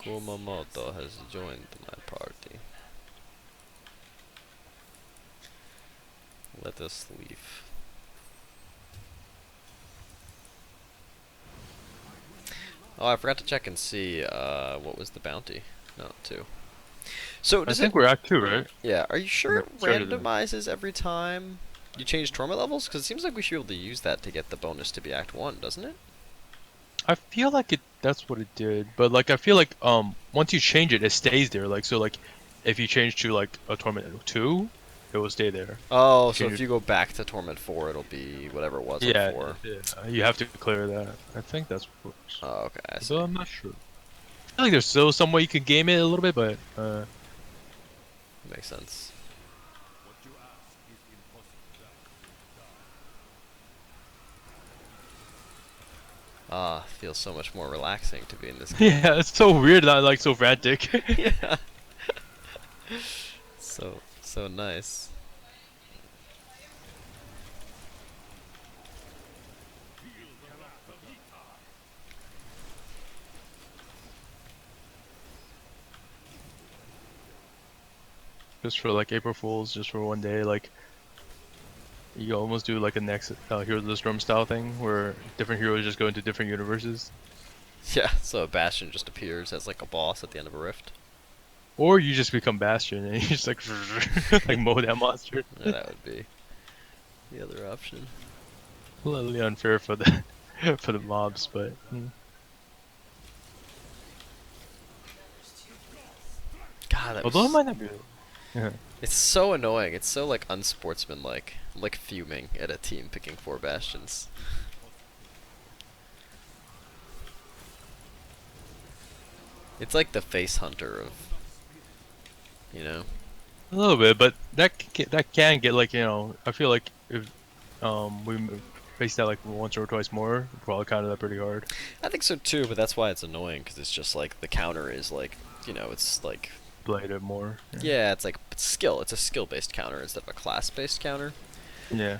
Kumamoto has joined my party. Let us leave. Oh, I forgot to check and see, what was the bounty? No, 2. So, I does it... think we're at 2, right? Yeah, are you I'm sure not it sure that. randomizes every time you change torment levels? Because it seems like we should be able to use that to get the bonus to be Act 1, doesn't it? I feel like that's what it did, but like I feel like once you change it, it stays there. Like so like if you change to like a Torment 2, it will stay there. Oh, so Change if it, you go back to Torment 4, it'll be whatever it was on yeah, 4. you have to clear that. I think that's what works. Oh, okay, I see. Although I'm not sure. I feel like there's still some way you could game it a little bit, but Makes sense. Ah, feels so much more relaxing to be in this game. yeah, it's so weird, not like so frantic. Yeah. So nice. Just for like April Fools, just for one day, like you almost do like a next Heroes of the Storm style thing where different heroes just go into different universes. Yeah, so a Bastion just appears as like a boss at the end of a rift. Or you just become Bastion and you just like like mow that monster. Yeah, that would be the other option. Slightly unfair for the for the mobs, but God, that although it was... might not be. Yeah. It's so annoying. It's so like unsportsmanlike. I'm like fuming at a team picking 4 Bastions. It's like the face hunter of, you know? A little bit, but that can get like I feel like if we face that like once or twice more, we'll probably counter that pretty hard. I think so too, but that's why it's annoying, because it's just like the counter is like, it's like, Blade it more. Yeah. yeah, it's like skill. It's a skill-based counter instead of a class-based counter, Yeah.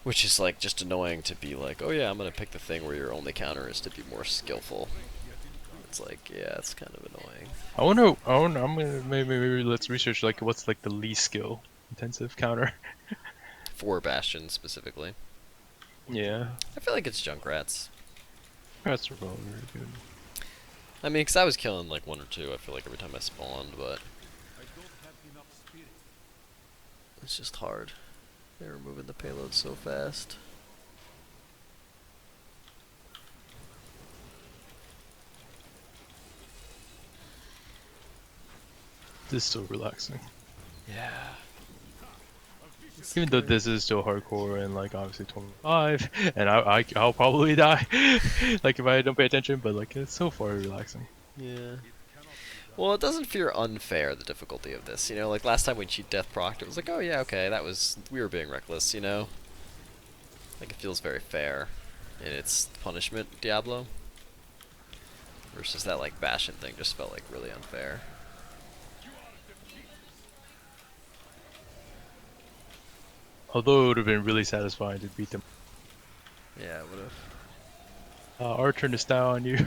which is like just annoying to be like, oh yeah, I'm gonna pick the thing where your only counter is to be more skillful. It's like, yeah, it's kind of annoying. I wonder. I wonder. I'm gonna maybe let's research like what's like the least skill intensive counter. 4 Bastions specifically. Yeah. I feel like it's Junkrats. That's probably very good. I mean, because I was killing like 1 or 2, I feel like every time I spawned, but it's just hard. They're removing the payload so fast. This is so relaxing. Yeah. Even though this is still hardcore and like obviously 25, and I'll probably die, like if I don't pay attention. But like it's so far relaxing. Yeah. Well, it doesn't feel unfair, the difficulty of this. Like last time we cheat Death Proc, it was like, oh yeah, okay, we were being reckless. Like it feels very fair in its punishment, Diablo. Versus that like Bastion thing just felt like really unfair. Although it would have been really satisfying to beat them. Yeah, it would've. Our turn to style on you.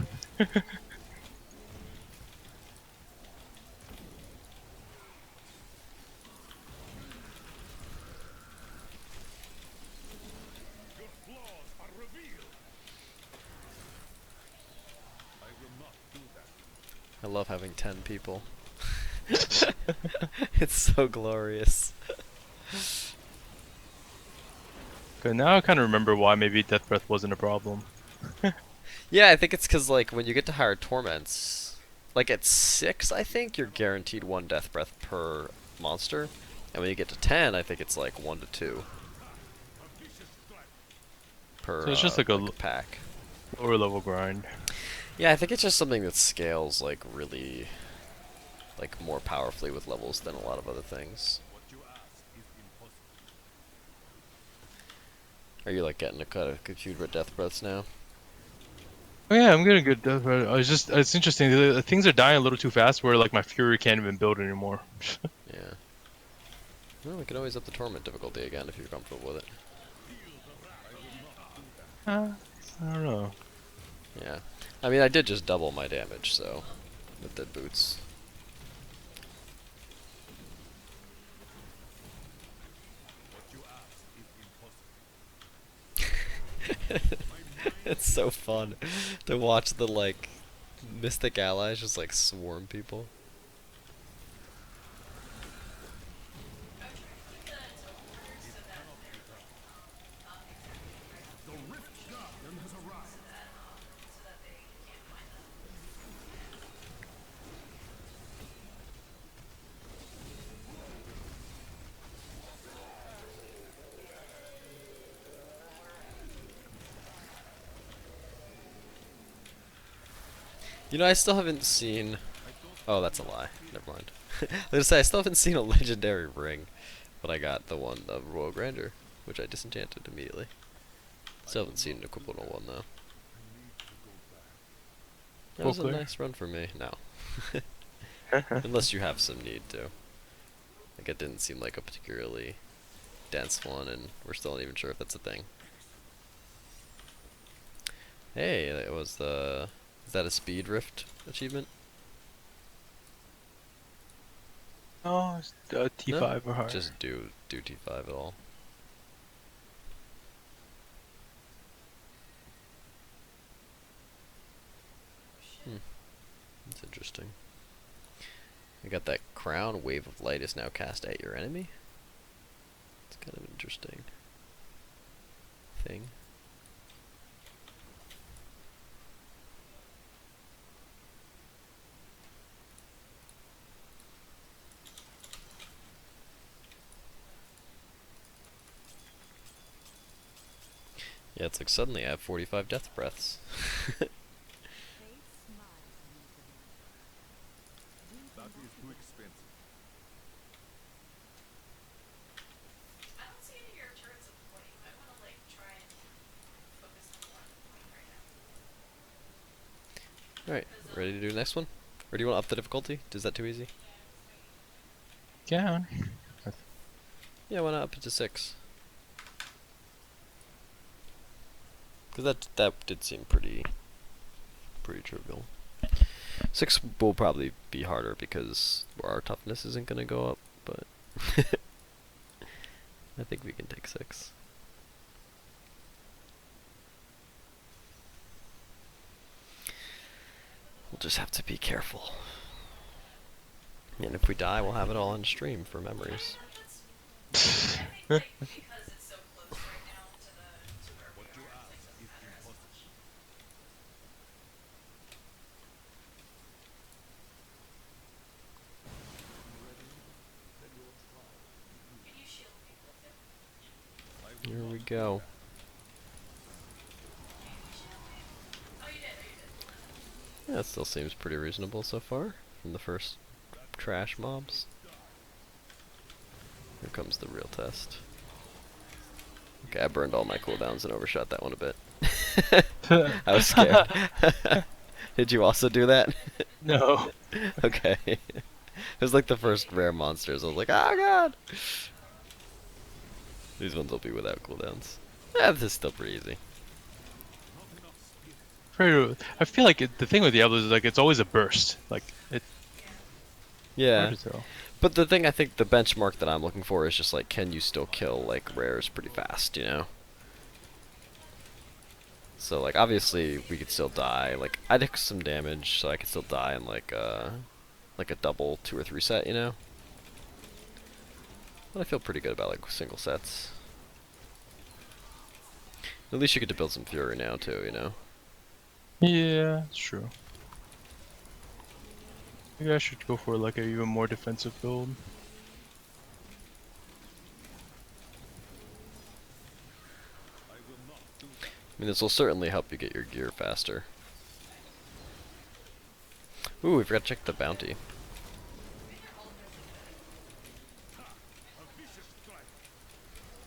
I love having 10 people. It's so glorious. Okay, now I kind of remember why maybe Death Breath wasn't a problem. Yeah, I think it's because, like, when you get to higher torments, like at 6, I think you're guaranteed 1 death breath per monster. And when you get to 10, I think it's like 1 to 2 per So it's just like a like pack. lower level grind. Yeah, I think it's just something that scales like really like more powerfully with levels than a lot of other things. Are you like getting a cut of good few death breaths now? Oh yeah, I'm getting good Death Breath. It's interesting. Things are dying a little too fast where like my Fury can't even build anymore. Yeah. Well, we can always up the torment difficulty again if you're comfortable with it. I don't know. Yeah. I mean, I did just double my damage, so with the boots. It's so fun to watch the like mystic allies just like swarm people. You know, I still haven't seen. Oh, that's a lie. Never mind. I was gonna say I still haven't seen a legendary ring, but I got the one of Royal Grandeur, which I disenchanted immediately. Still haven't seen an equivalent one though. That Full was a clear. nice run for me. No, unless you have some need to. Like it didn't seem like a particularly dense one, and we're still not even sure if that's a thing. Hey, it was the. Is that a speed rift achievement? No, it's No, T5 or higher. just do T5 at all. Hmm, that's interesting. I got that crown. Wave of light is now cast at your enemy. It's kind of an interesting thing. Yeah, it's like suddenly I have 45 death breaths. Alright, ready to do the next one? Or do you want to up the difficulty? Is that too easy? Can. Yeah, why not up it to 6? Because that did seem pretty trivial. 6 will probably be harder because our toughness isn't going to go up, but I think we can take 6. We'll just have to be careful. And if we die, we'll have it all on stream for memories. Here we go. Yeah, it still seems pretty reasonable so far from the first trash mobs. Here comes the real test. Okay, I burned all my cooldowns and overshot that one a bit. I was scared. Did you also do that? No. Okay. It was like the first rare monsters. I was like, oh god! These ones will be without cooldowns. Yeah, this is still pretty easy. I feel like the thing with Diablo is like it's always a burst. Like it's hard Yeah. to tell. But the thing I think the benchmark that I'm looking for is just like, can you still kill like rares pretty fast, you know? So like obviously we could still die. Like I took some damage, so I could still die in like a double 2 or 3 set, you know? But I feel pretty good about like single sets. At least you get to build some fury now too, you know? Yeah, it's true. Maybe I should go for like a even more defensive build. I mean, this will certainly help you get your gear faster. Ooh, we forgot to check the bounty.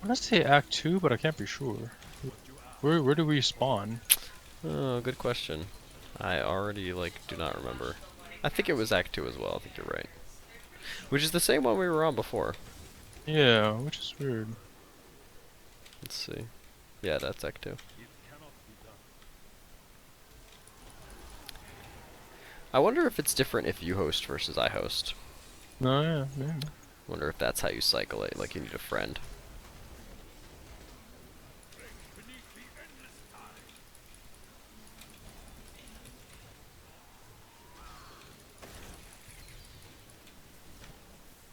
I want to say Act 2, but I can't be sure. Where do we spawn? Oh, good question. I already, like, do not remember. I think it was Act 2 as well, I think you're right. Which is the same one we were on before. Yeah, which is weird. Let's see. Yeah, that's Act 2. I wonder if it's different if you host versus I host. No, yeah, yeah. Wonder if that's how you cycle it, like you need a friend.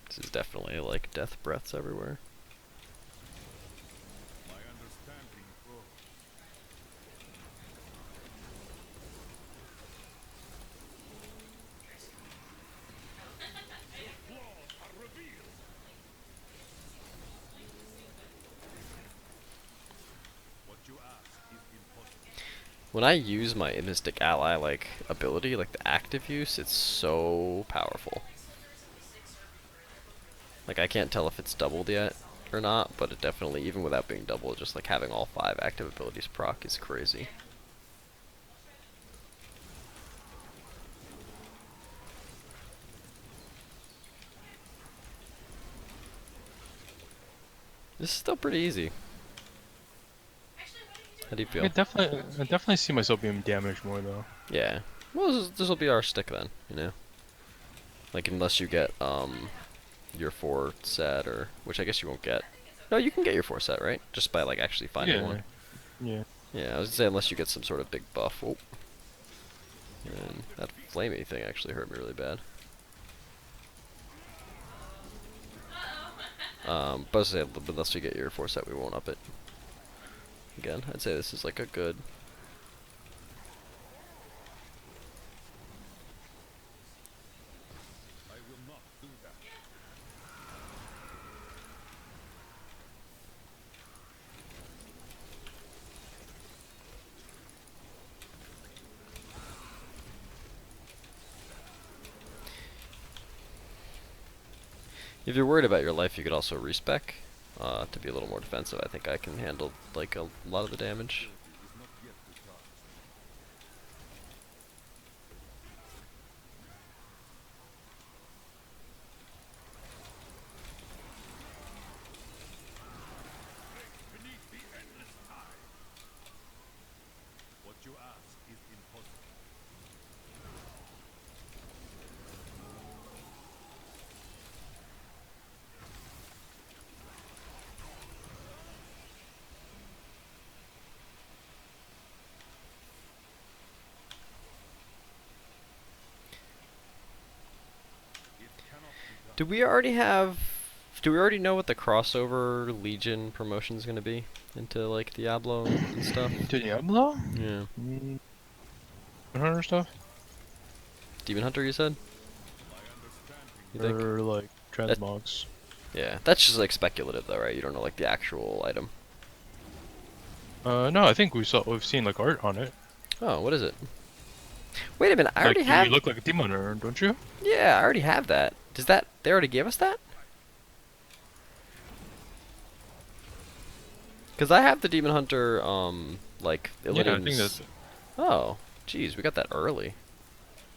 This is definitely like death breaths everywhere. When I use my Mystic Ally like ability, like the active use, it's so powerful. Like I can't tell if it's doubled yet or not, but it definitely, even without being doubled, just like having all 5 active abilities proc is crazy. This is still pretty easy. How do you feel? I definitely see myself being damaged more though. Yeah. Well, this will be our stick then, you know? Like, unless you get, your 4 set, or, which I guess you won't get. No, you can get your 4 set, right? Just by, like, actually finding Yeah, one. yeah. Yeah, I was gonna say, unless you get some sort of big buff. Oh. And that flamey thing actually hurt me really bad. But I was gonna say, unless you get your 4 set, we won't up it. Again, I'd say this is like a good... If you're worried about your life, you could also respec to be a little more defensive. I think I can handle like a lot of the damage. Do we already have... Do we already know what the crossover Legion promotion is going to be into like Diablo and stuff? Diablo? Yeah. Hunter stuff? Demon Hunter, you said? You think? Or like That, transmogs? yeah, that's just like speculative though, right? You don't know like the actual item. No, I think we've seen like art on it. Oh, what is it? Wait a minute, I Like already you have... look like a demon hunter, don't you? Yeah, I already have that. Does that... They already gave us that? Because I have the Demon Hunter, like, Yeah, I think Illidan's... that's. Oh, jeez, we got that early.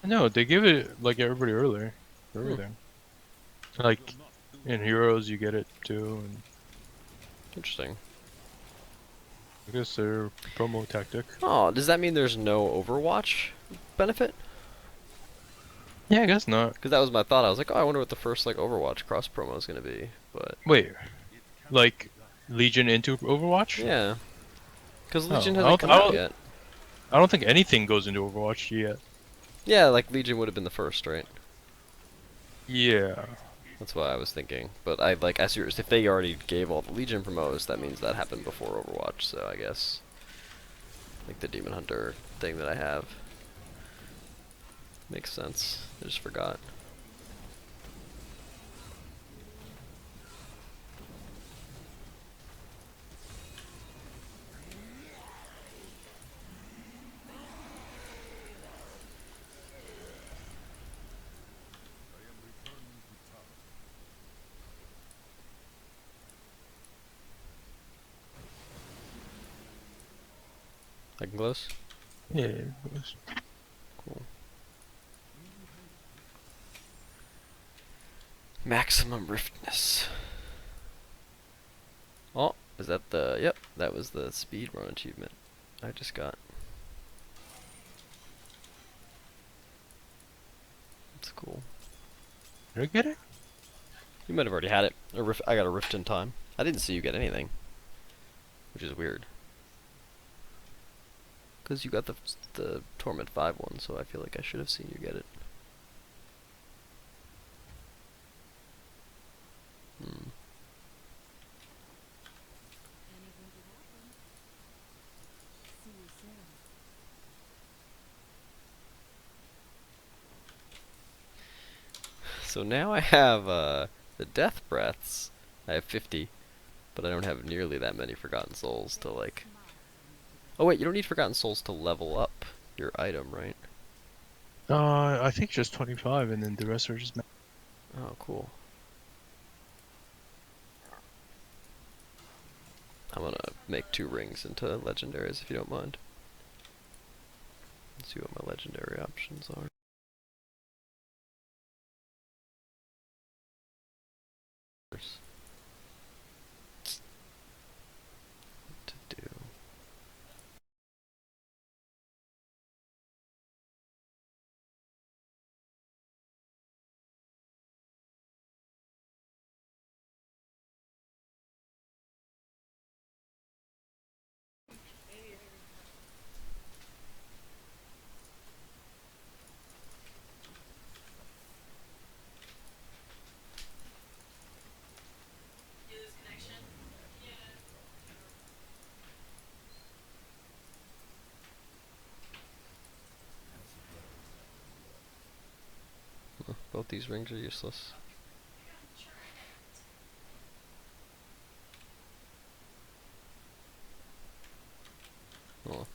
No, they give it like everybody earlier. Everything. Like in Heroes, you get it too, and Interesting. I guess they're promo tactic. Oh, does that mean there's no Overwatch benefit? Yeah, I guess not. Because that was my thought. I was like, oh, I wonder what the first, like, Overwatch cross promo is going to be. But, Wait, like Legion into Overwatch? yeah. Because Oh, Legion hasn't come out yet. I don't think anything goes into Overwatch yet. Yeah, like, Legion would have been the first, right? Yeah. That's what I was thinking. But I like, as yours, if they already gave all the Legion promos, that means that happened before Overwatch. So I guess like the Demon Hunter thing that I have makes sense. I just forgot. I can close. Yeah. It was. Cool. Maximum riftness. Oh, is that the... Yep, that was the speed run achievement I just got. Cool. Did I get it? You might have already had it. I got a rift in time. I didn't see you get anything, which is weird. Because you got the Torment 5 one, so I feel like I should have seen you get it. Hmm. So now I have the Death Breaths. I have 50, but I don't have nearly that many Forgotten Souls to like... Oh wait, you don't need Forgotten Souls to level up your item, right? I think just 25, and then the rest are just. Oh, cool. I'm gonna make 2 rings into legendaries if you don't mind. Let's see what my legendary options are. What to do? Both these rings are useless. Oh.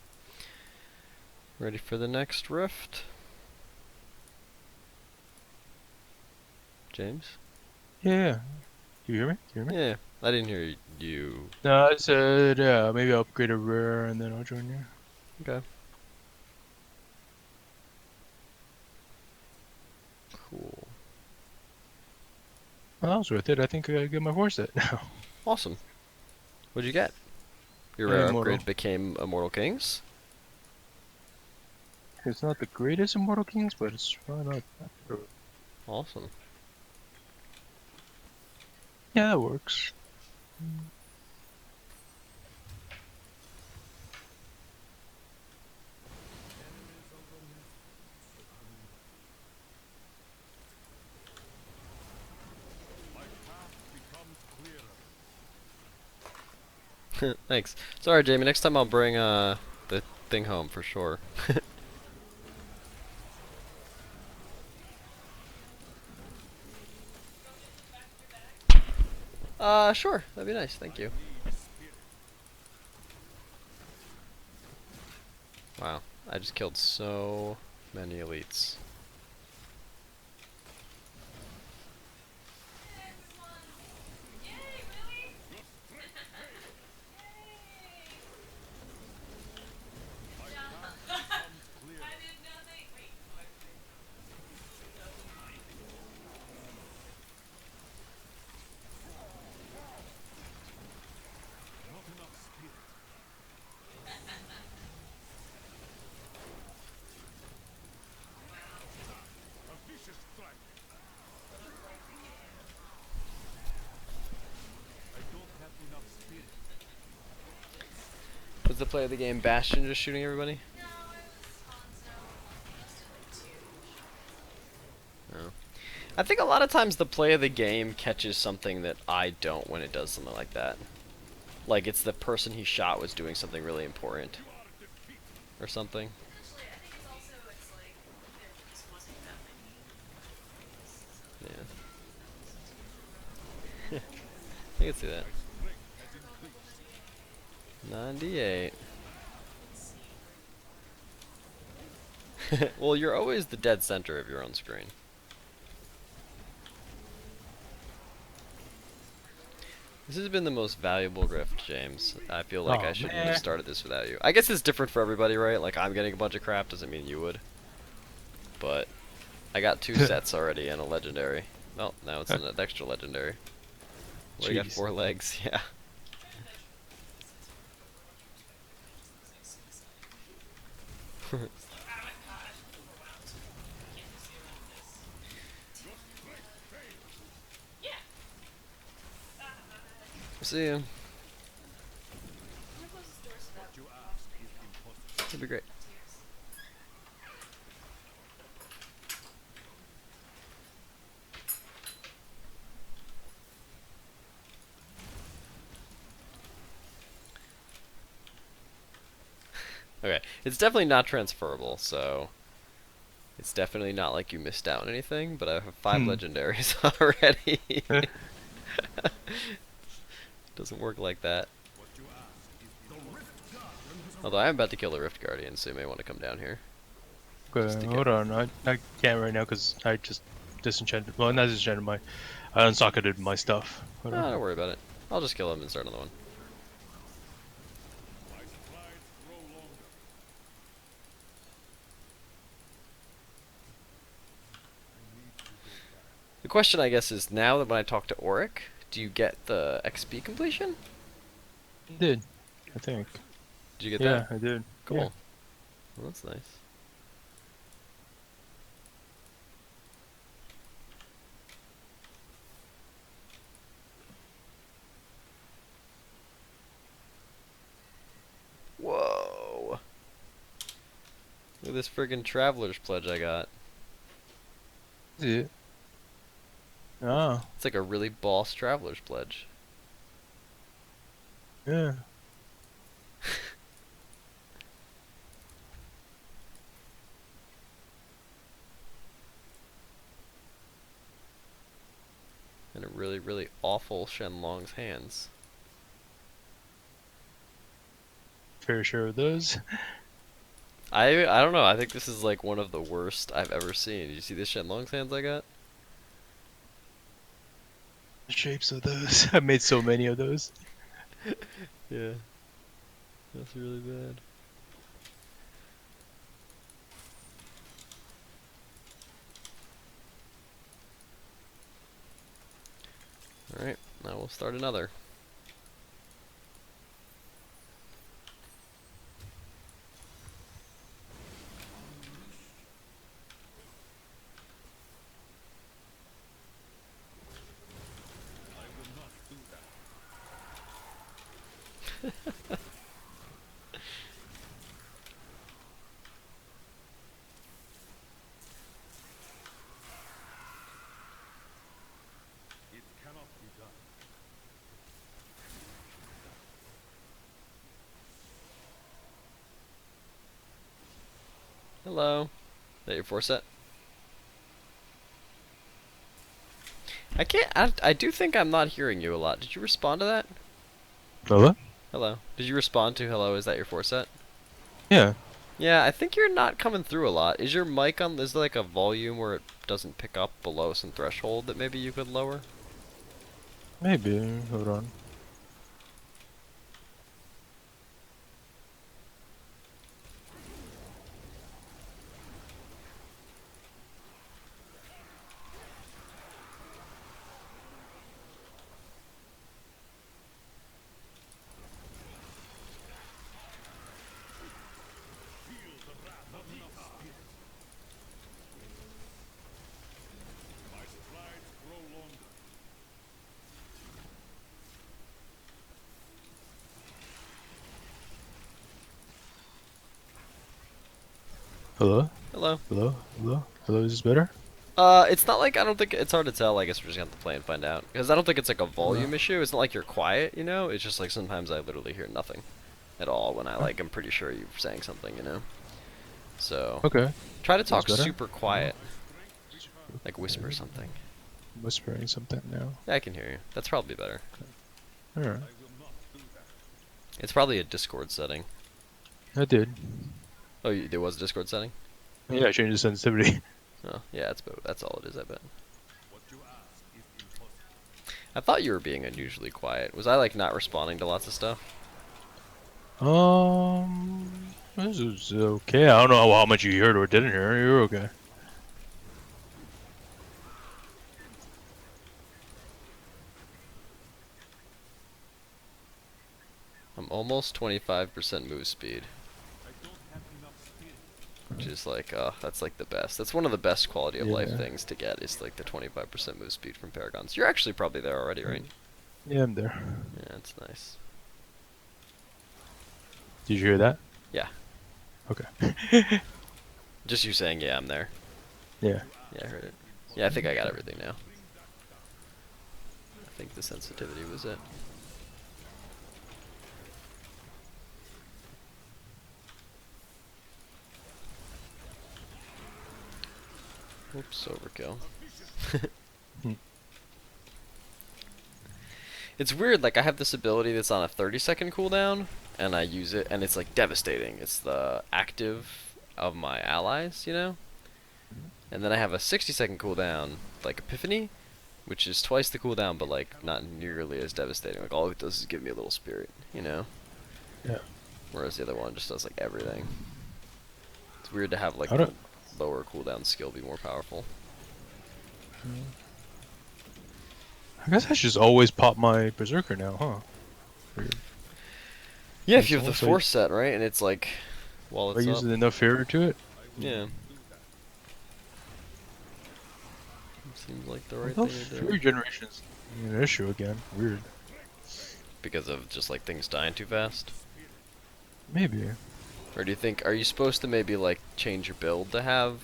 Ready for the next rift? James? Yeah. Do you hear me? Do you hear me? Yeah, I didn't hear you. No, I said, yeah, maybe I'll upgrade a rare and then I'll join you. Okay. Cool. Well, that was worth it. I think I gotta get my 4 set now. Awesome. What'd you get? Your rare Immortal. upgrade became Immortal Kings? It's not the greatest Immortal Kings, but it's probably not. Awesome. Yeah, that works. Thanks. Sorry, Jamie. Next time I'll bring the thing home for sure. Sure. That'd be nice. Thank you. Wow. I just killed so many elites. Was the play of the game Bastion just shooting everybody? No. I think a lot of times the play of the game catches something that I don't when it does something like that. Like it's the person he shot was doing something really important. Or something. Yeah. I can see that. 98. Well, you're always the dead center of your own screen. This has been the most valuable rift, James. I feel like I Oh, shouldn't have man. started this without you. I guess it's different for everybody, right? Like, I'm getting a bunch of crap doesn't mean you would. But I got 2 sets already and a legendary. Well, now it's an extra legendary. Well, you got Jeez. 4 legs, yeah. See ya. That'd be great. Okay, it's definitely not transferable, so it's definitely not like you missed out on anything, but I have 5 Hmm. legendaries already. Eh, Doesn't work like that. Although I'm about to kill the Rift Guardian, so you may want to come down here. Just Okay, to get... hold on. I can't right now because I just disenchanted. Well, not disenchanted. I unsocketed my stuff. Hold Oh, on. don't worry about it. I'll just kill him and start another one. The question, I guess, is now that when I talk to Auric, do you get the XP completion? I did. I think. Did you get that? Yeah, I did. Yeah. Cool. Well, that's nice. Whoa. Look at this friggin' Traveler's Pledge I got. Is it? Ah, It's like a really boss Traveler's Pledge. yeah. In a really, really awful Shenlong's hands. Fair share of those. I don't know, I think this is like one of the worst I've ever seen. Did you see the Shenlong's hands I got? The shapes of those. I made so many of those. Yeah. That's really bad. Alright, now we'll start another. Hello. Is that your 4 set? I do think I'm not hearing you a lot. Did you respond to that? Hello? Hello. Did you respond to hello, is that your 4 set? Yeah. Yeah, I think you're not coming through a lot. Is your mic on, is there like a volume where it doesn't pick up below some threshold that maybe you could lower? Maybe. Hold on. Hello? Hello. Hello? Hello? Hello? Is this better? It's not like, I don't think, it's hard to tell, I guess we're just gonna have to play and find out. Because I don't think it's like a Hello? volume issue, it's not like you're quiet, you know? It's just like sometimes I literally hear nothing at all when I Huh? like, I'm pretty sure you're saying something, you know? So, Okay. try to That's talk better. super Hello? quiet, like whisper something. I'm whispering something now. Yeah, I can hear you. That's probably better. Alright. It's probably a Discord setting. I did. Oh, there was a Discord setting? Yeah, I changed the sensitivity. Oh, yeah, that's all it is, I bet. I thought you were being unusually quiet. Was I like not responding to lots of stuff? This is okay. I don't know how much you heard or didn't hear. You're okay. I'm almost 25% move speed. Which is like, that's like the best. That's one of the best quality of life Yeah. things to get, is like the 25% move speed from Paragons. You're actually probably there already, right? Yeah, I'm there. Yeah, that's nice. Did you hear that? Yeah. Okay. Just you saying, yeah, I'm there. Yeah. Yeah, I heard it. Yeah, I think I got everything now. I think the sensitivity was it. Oops, overkill. Hmm. It's weird, like I have this ability that's on a 30-second cooldown, and I use it, and it's like devastating. It's the active of my allies, you know? And then I have a 60-second cooldown, like Epiphany, which is twice the cooldown, but like not nearly as devastating. Like all it does is give me a little spirit, you know? Yeah. Whereas the other one just does like everything. It's weird to have like I the don't. lower cooldown skill be more powerful. I guess I should just always pop my berserker now, huh? Weird. Yeah, if It's you have the almost like force set, right? And it's like while if I it's use up. enough fury to it. Yeah. Seems like the right Although thing to do. fury generation's an issue again. Weird. Because of just like things dying too fast? Maybe. Or do you think, are you supposed to maybe like change your build to have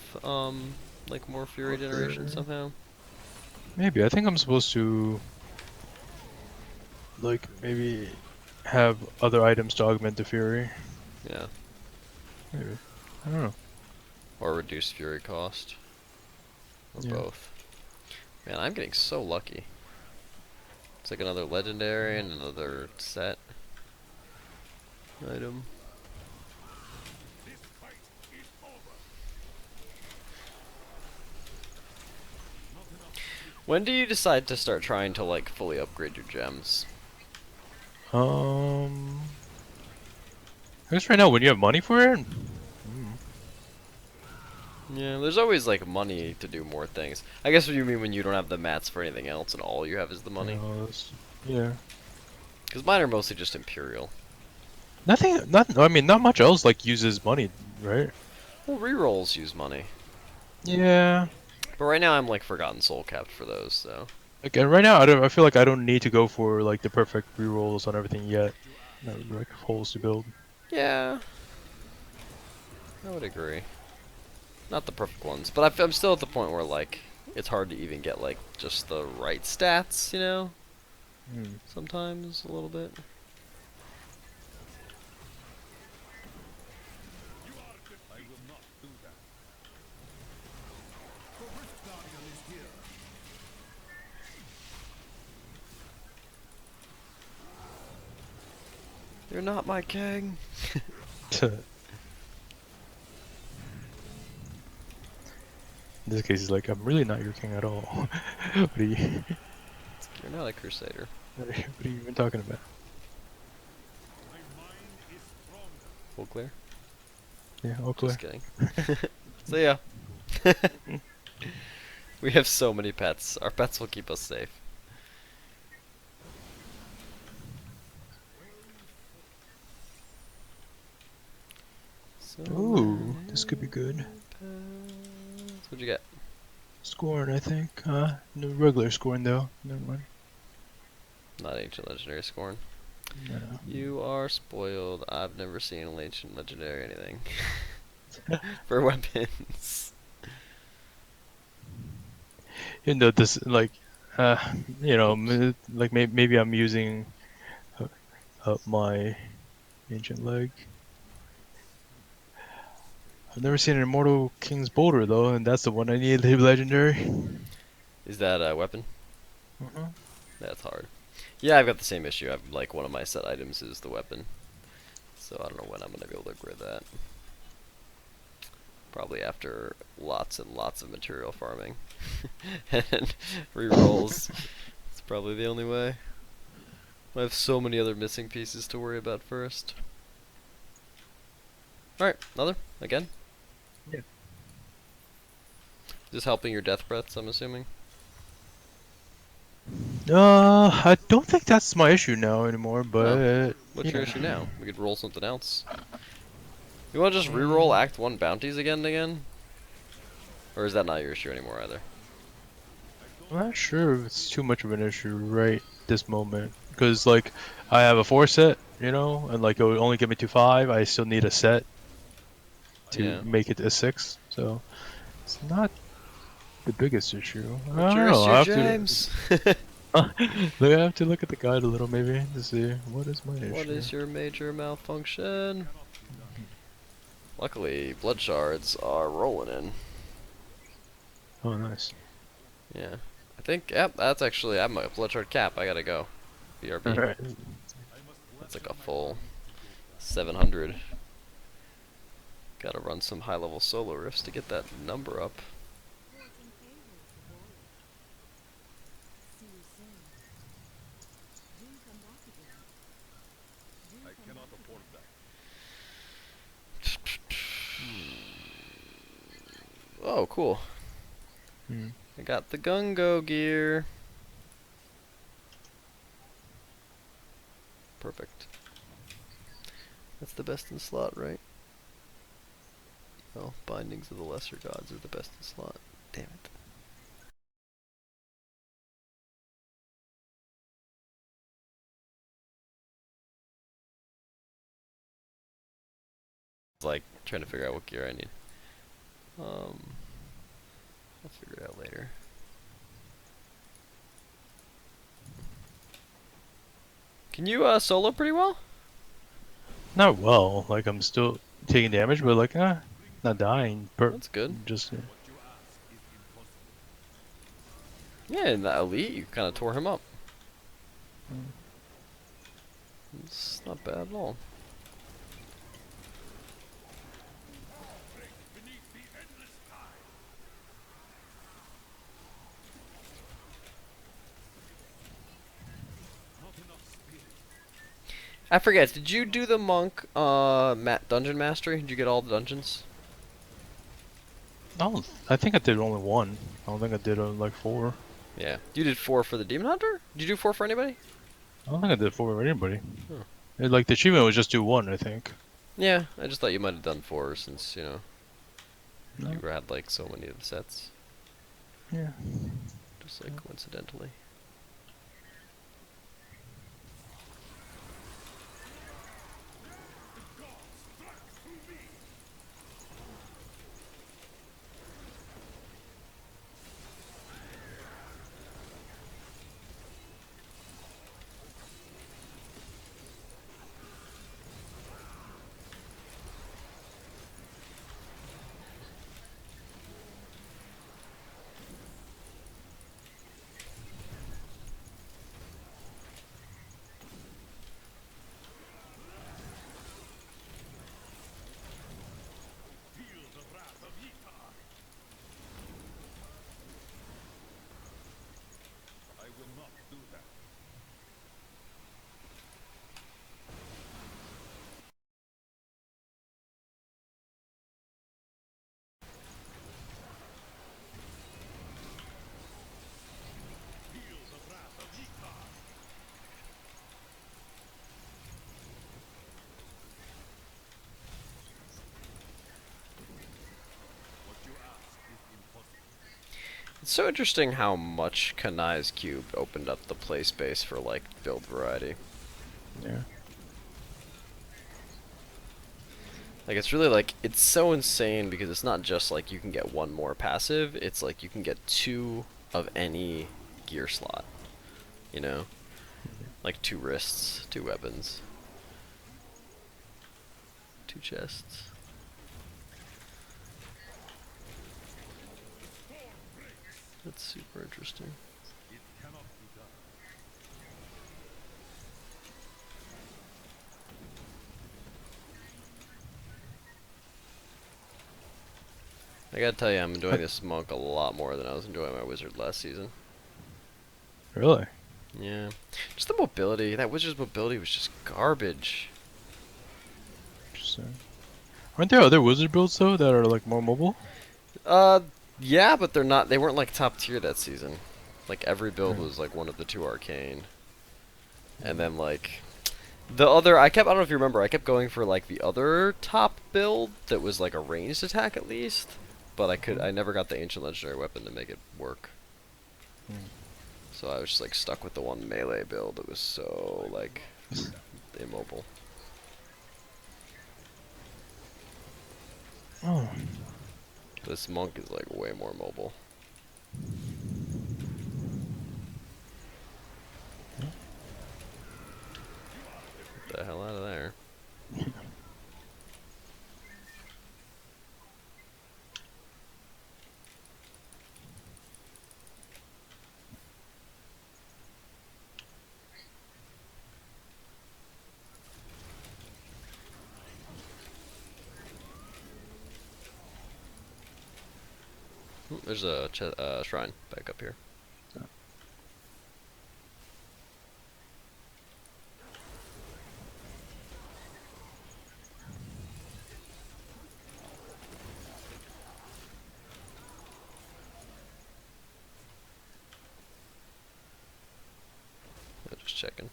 like more fury generation somehow? Maybe. I think I'm supposed to like maybe have other items to augment the fury. Yeah. Maybe. I don't know. Or reduce fury cost. Or Yeah. both. Man, I'm getting so lucky. It's like another legendary and another set item. When do you decide to start trying to like fully upgrade your gems? Um. I guess right now when you have money for it. Yeah, there's always like money to do more things. I guess what you mean when you don't have the mats for anything else and all you have is the You money. know, yeah. Because mine are mostly just Imperial. Nothing. Not. I mean, not much else like uses money, right? Well, rerolls use money. Yeah. But right now I'm like Forgotten Soul capped for those, so. Again, right now I don't. I feel like I don't need to go for like the perfect rerolls on everything yet. No, like holes to build. Yeah, I would agree. Not the perfect ones, but I'm still at the point where like it's hard to even get like just the right stats, you know? Hmm. Sometimes a little bit. You're not my king. In this case, he's like, I'm really not your king at all. What are you? You're not a crusader. What are you even talking about? Full clear? Yeah, all Just clear. kidding. So yeah. We have so many pets. Our pets will keep us safe. So Ooh, this could be many good. pets. What'd you get? Scoring, I think. No regular scoring though. Never mind. Not ancient legendary scorn. No. You are spoiled. I've never seen an ancient legendary anything. For weapons. Even though this, like, uh, like maybe I'm using up my ancient leg. I've never seen an Immortal King's Boulder though, and that's the one I need to hit legendary. Is that a weapon? Uh-huh. That's hard. Yeah, I've got the same issue. I've like one of my set items is the weapon. So I don't know when I'm gonna be able to upgrade that. Probably after lots and lots of material farming. And rerolls. It's probably the only way. I have so many other missing pieces to worry about first. Alright, another? Again? Yeah. Just helping your death breaths, I'm assuming? I don't think that's my issue now anymore, Oh. but What's your yeah. issue now? We could roll something else. You wanna just reroll Mm, Act 1 bounties again and again? Or is that not your issue anymore either? I'm not sure if it's too much of an issue right this moment because like I have a 4 set, you know, and like it would only get me to 5. I still need a set to Yeah. make it a 6, so it's not the biggest issue. I What's don't your know. issue, I have to. James? I have to look at the guide a little maybe to see what is my What issue. is your major malfunction? Luckily, blood shards are rolling in. Oh, nice. Yeah. I think, yep, that's actually, I'm a blood shard cap. I gotta go. All BRB. right. That's like a full 700. Gotta run some high level solo riffs to get that number up. Oh, cool. Hmm. I got the Gungo gear. Perfect. That's the best in slot, right? Oh, Bindings of the Lesser Gods are the best in slot. Damn it. It's like trying to figure out what gear I need. I'll figure it out later. Can you solo pretty well? Not well. Like I'm still taking damage, but like not dying. That's good. Just Yeah, in that elite, you kind of tore him up. It's not bad at all. I forget, did you do the monk dungeon mastery? Did you get all the dungeons? I think I did only one. I don't think I did like 4. Yeah. You did 4 for the demon hunter? Did you do 4 for anybody? I don't think I did 4 for anybody. Oh. Like the achievement was just do 1, I think. Yeah, I just thought you might have done 4 since, you know, No. you had like so many of the sets. Yeah. Just like coincidentally. It's so interesting how much Kanai's cube opened up the play space for like build variety. Yeah. Like it's really like it's so insane because it's not just like you can get one more passive, it's like you can get 2 of any gear slot. You know? Like 2 wrists, 2 weapons, 2 chests. That's super interesting. I gotta tell you, I'm enjoying this monk a lot more than I was enjoying my wizard last season. Really? Yeah. Just the mobility. That wizard's mobility was just garbage. Interesting. Aren't there other wizard builds though that are like more mobile? Uh, yeah, but they weren't like top tier that season. Like every build Yeah. was like one of the 2 arcane. And then like the other, I don't know if you remember, I kept going for like the other top build that was like a ranged attack at least. But I never got the ancient legendary weapon to make it work. Hmm. So I was just like stuck with the one melee build. It was so like immobile. Oh. This monk is like way more mobile. Get the hell out of there. Ooh, there's a shrine back up here. Just checking.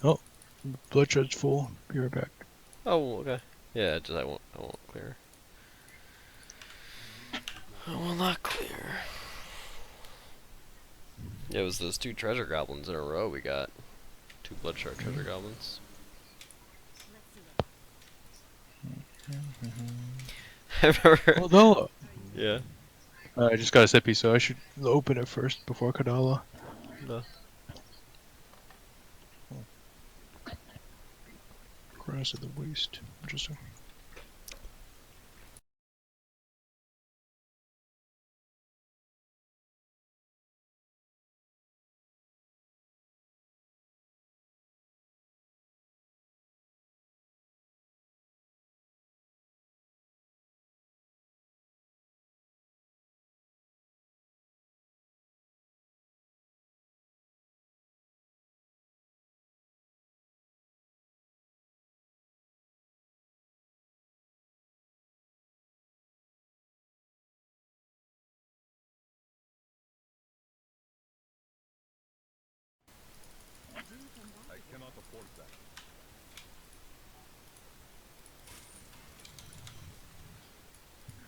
Oh, bloodshed's full. Be right back. Oh, okay. Yeah, just I won't clear. I will not clear. Yeah, it was those two treasure goblins in a row we got. Two bloodshard treasure goblins. I remember. Although, Yeah. I just got a sippy, so I should open it first before Kadala. No. Grass of the waste. Interesting.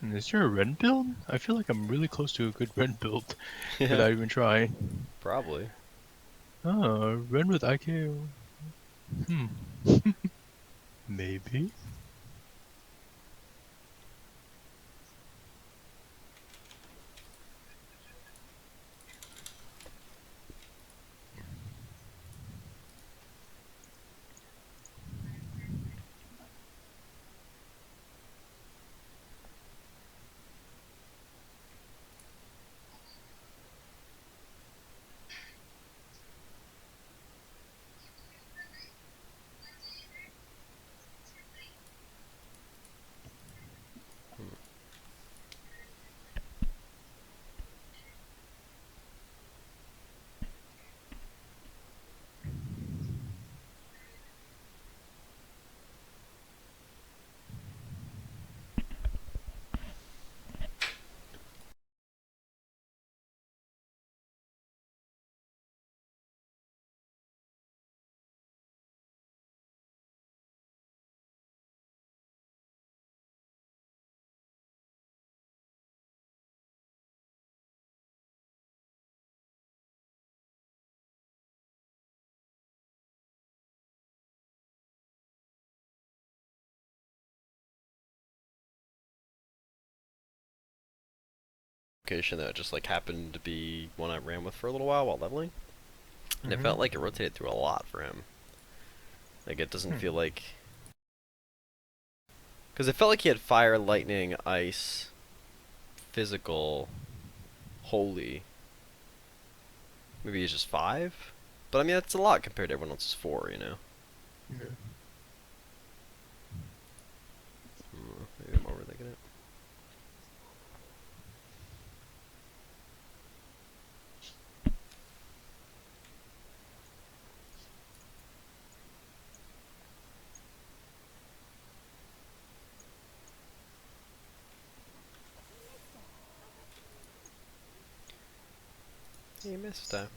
And is there a red build? I feel like I'm really close to a good red build Yeah. without even trying. Probably. Oh, red with IKO. Hmm. Maybe. Location that just like happened to be one I ran with for a little while leveling, and it felt like it rotated through a lot for him. Like it doesn't feel like, because it felt like he had fire, lightning, ice, physical, holy, Maybe he's just 5? But I mean, that's a lot compared to everyone else's 4, you know? Yeah. Maybe I'm overthinking it. Hey, mister.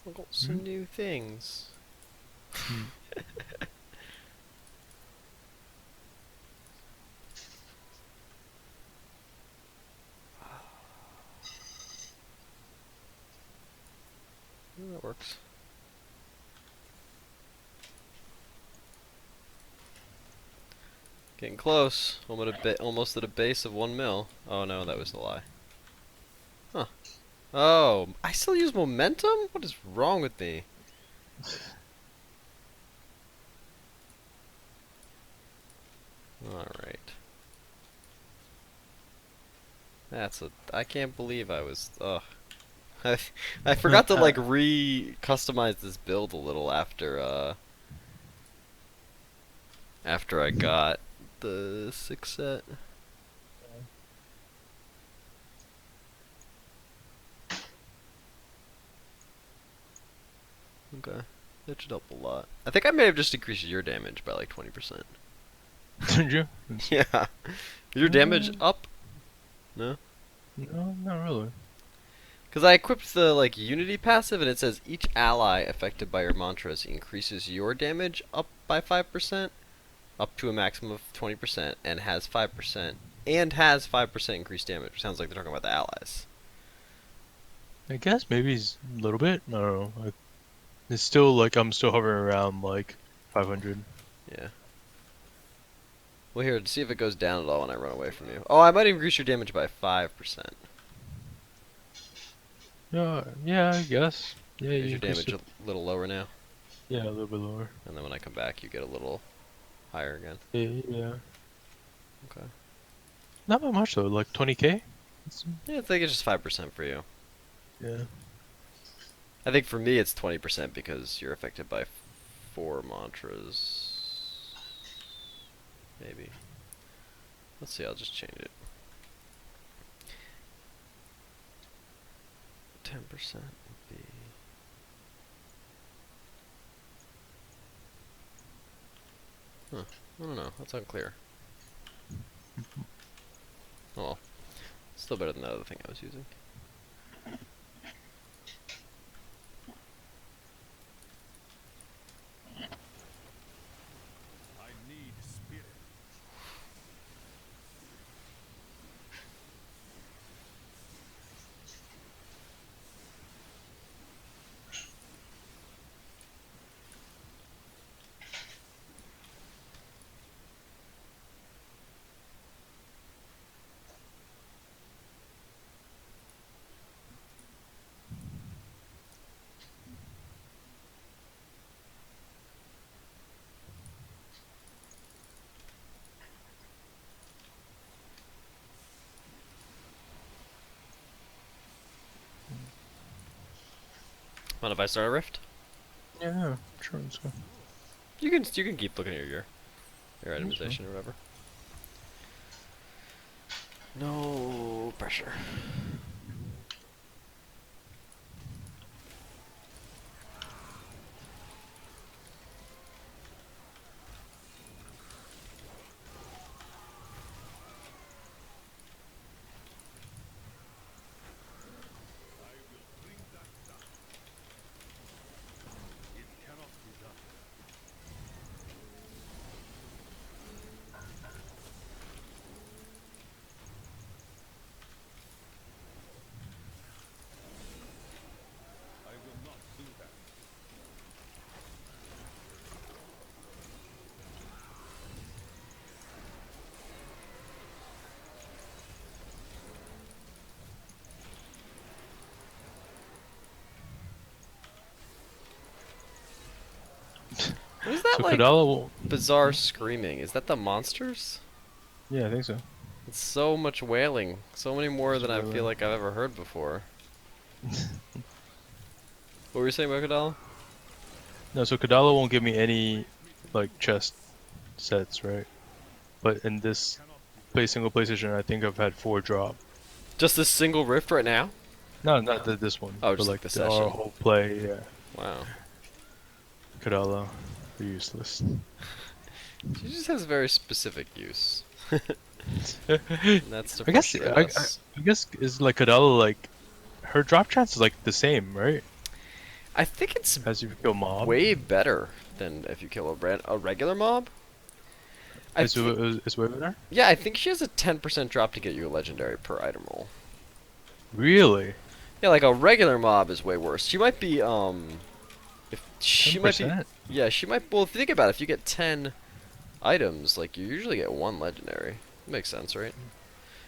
I got Hmm? some new things. Hmm. That works. Getting close. Almost at a base of 1 mil. Oh no, that was a lie. Huh. Oh, I still use momentum? What is wrong with me? Alright. I can't believe I was, ugh. I forgot to like re-customize this build a little after I got the 6 set. Okay. That should help a lot. I think I may have just increased your damage by like 20%. Did you? Yeah. Your damage up? No? No, not really. Because I equipped the like Unity passive and it says each ally affected by your mantras increases your damage up by 5%, up to a maximum of 20%, and has 5% increased damage. Which sounds like they're talking about the allies. I guess maybe it's a little bit. I don't know. Like, it's still like I'm still hovering around like 500. Yeah. Well, here, to see if it goes down at all when I run away from you. Oh, I might increase your damage by 5%. Yeah, yeah, I guess. Yeah, Is you your increased damage it. a little lower now? Yeah, a little bit lower. And then when I come back, you get a little higher again. Yeah, yeah. Okay. Not that much though. Like 20k. Yeah, I think it's just 5% for you. Yeah. I think for me it's 20% because you're affected by 4 mantras. Maybe. Let's see, I'll just change it. 10% would be... Huh. I don't know. That's unclear. Oh well. Still better than the other thing I was using. Mind if I start a rift? Yeah, sure. Let's go. You can keep looking at your That's fine. itemization or whatever. No pressure. What is that So like Kadala will. bizarre screaming? Is that the monsters? Yeah, I think so. It's so much wailing. So many more Just than I feel wailing. like I've ever heard before. What were you saying about Kadala? No, so Kadala won't give me any like chest sets, right? But in this single PlayStation, I think I've had 4 drop. Just this single rift right now? No, not this one, Oh, but just like like the our session. whole play. Yeah, Wow. Kadala, useless. She just has very specific use. I And that's to guess frustrate us. I guess is like Kadala like her drop chance is like the same, right? I think it's As you kill mob. way better than if you kill a regular mob. I think, It's way better. yeah, I think she has a 10% drop to get you a legendary per item roll. Really? Yeah, like a regular mob is way worse. She might be, if she might be, 10%? yeah, she might. Well, if you think about it, if you get 10 items, like you usually get one legendary. Makes sense, right?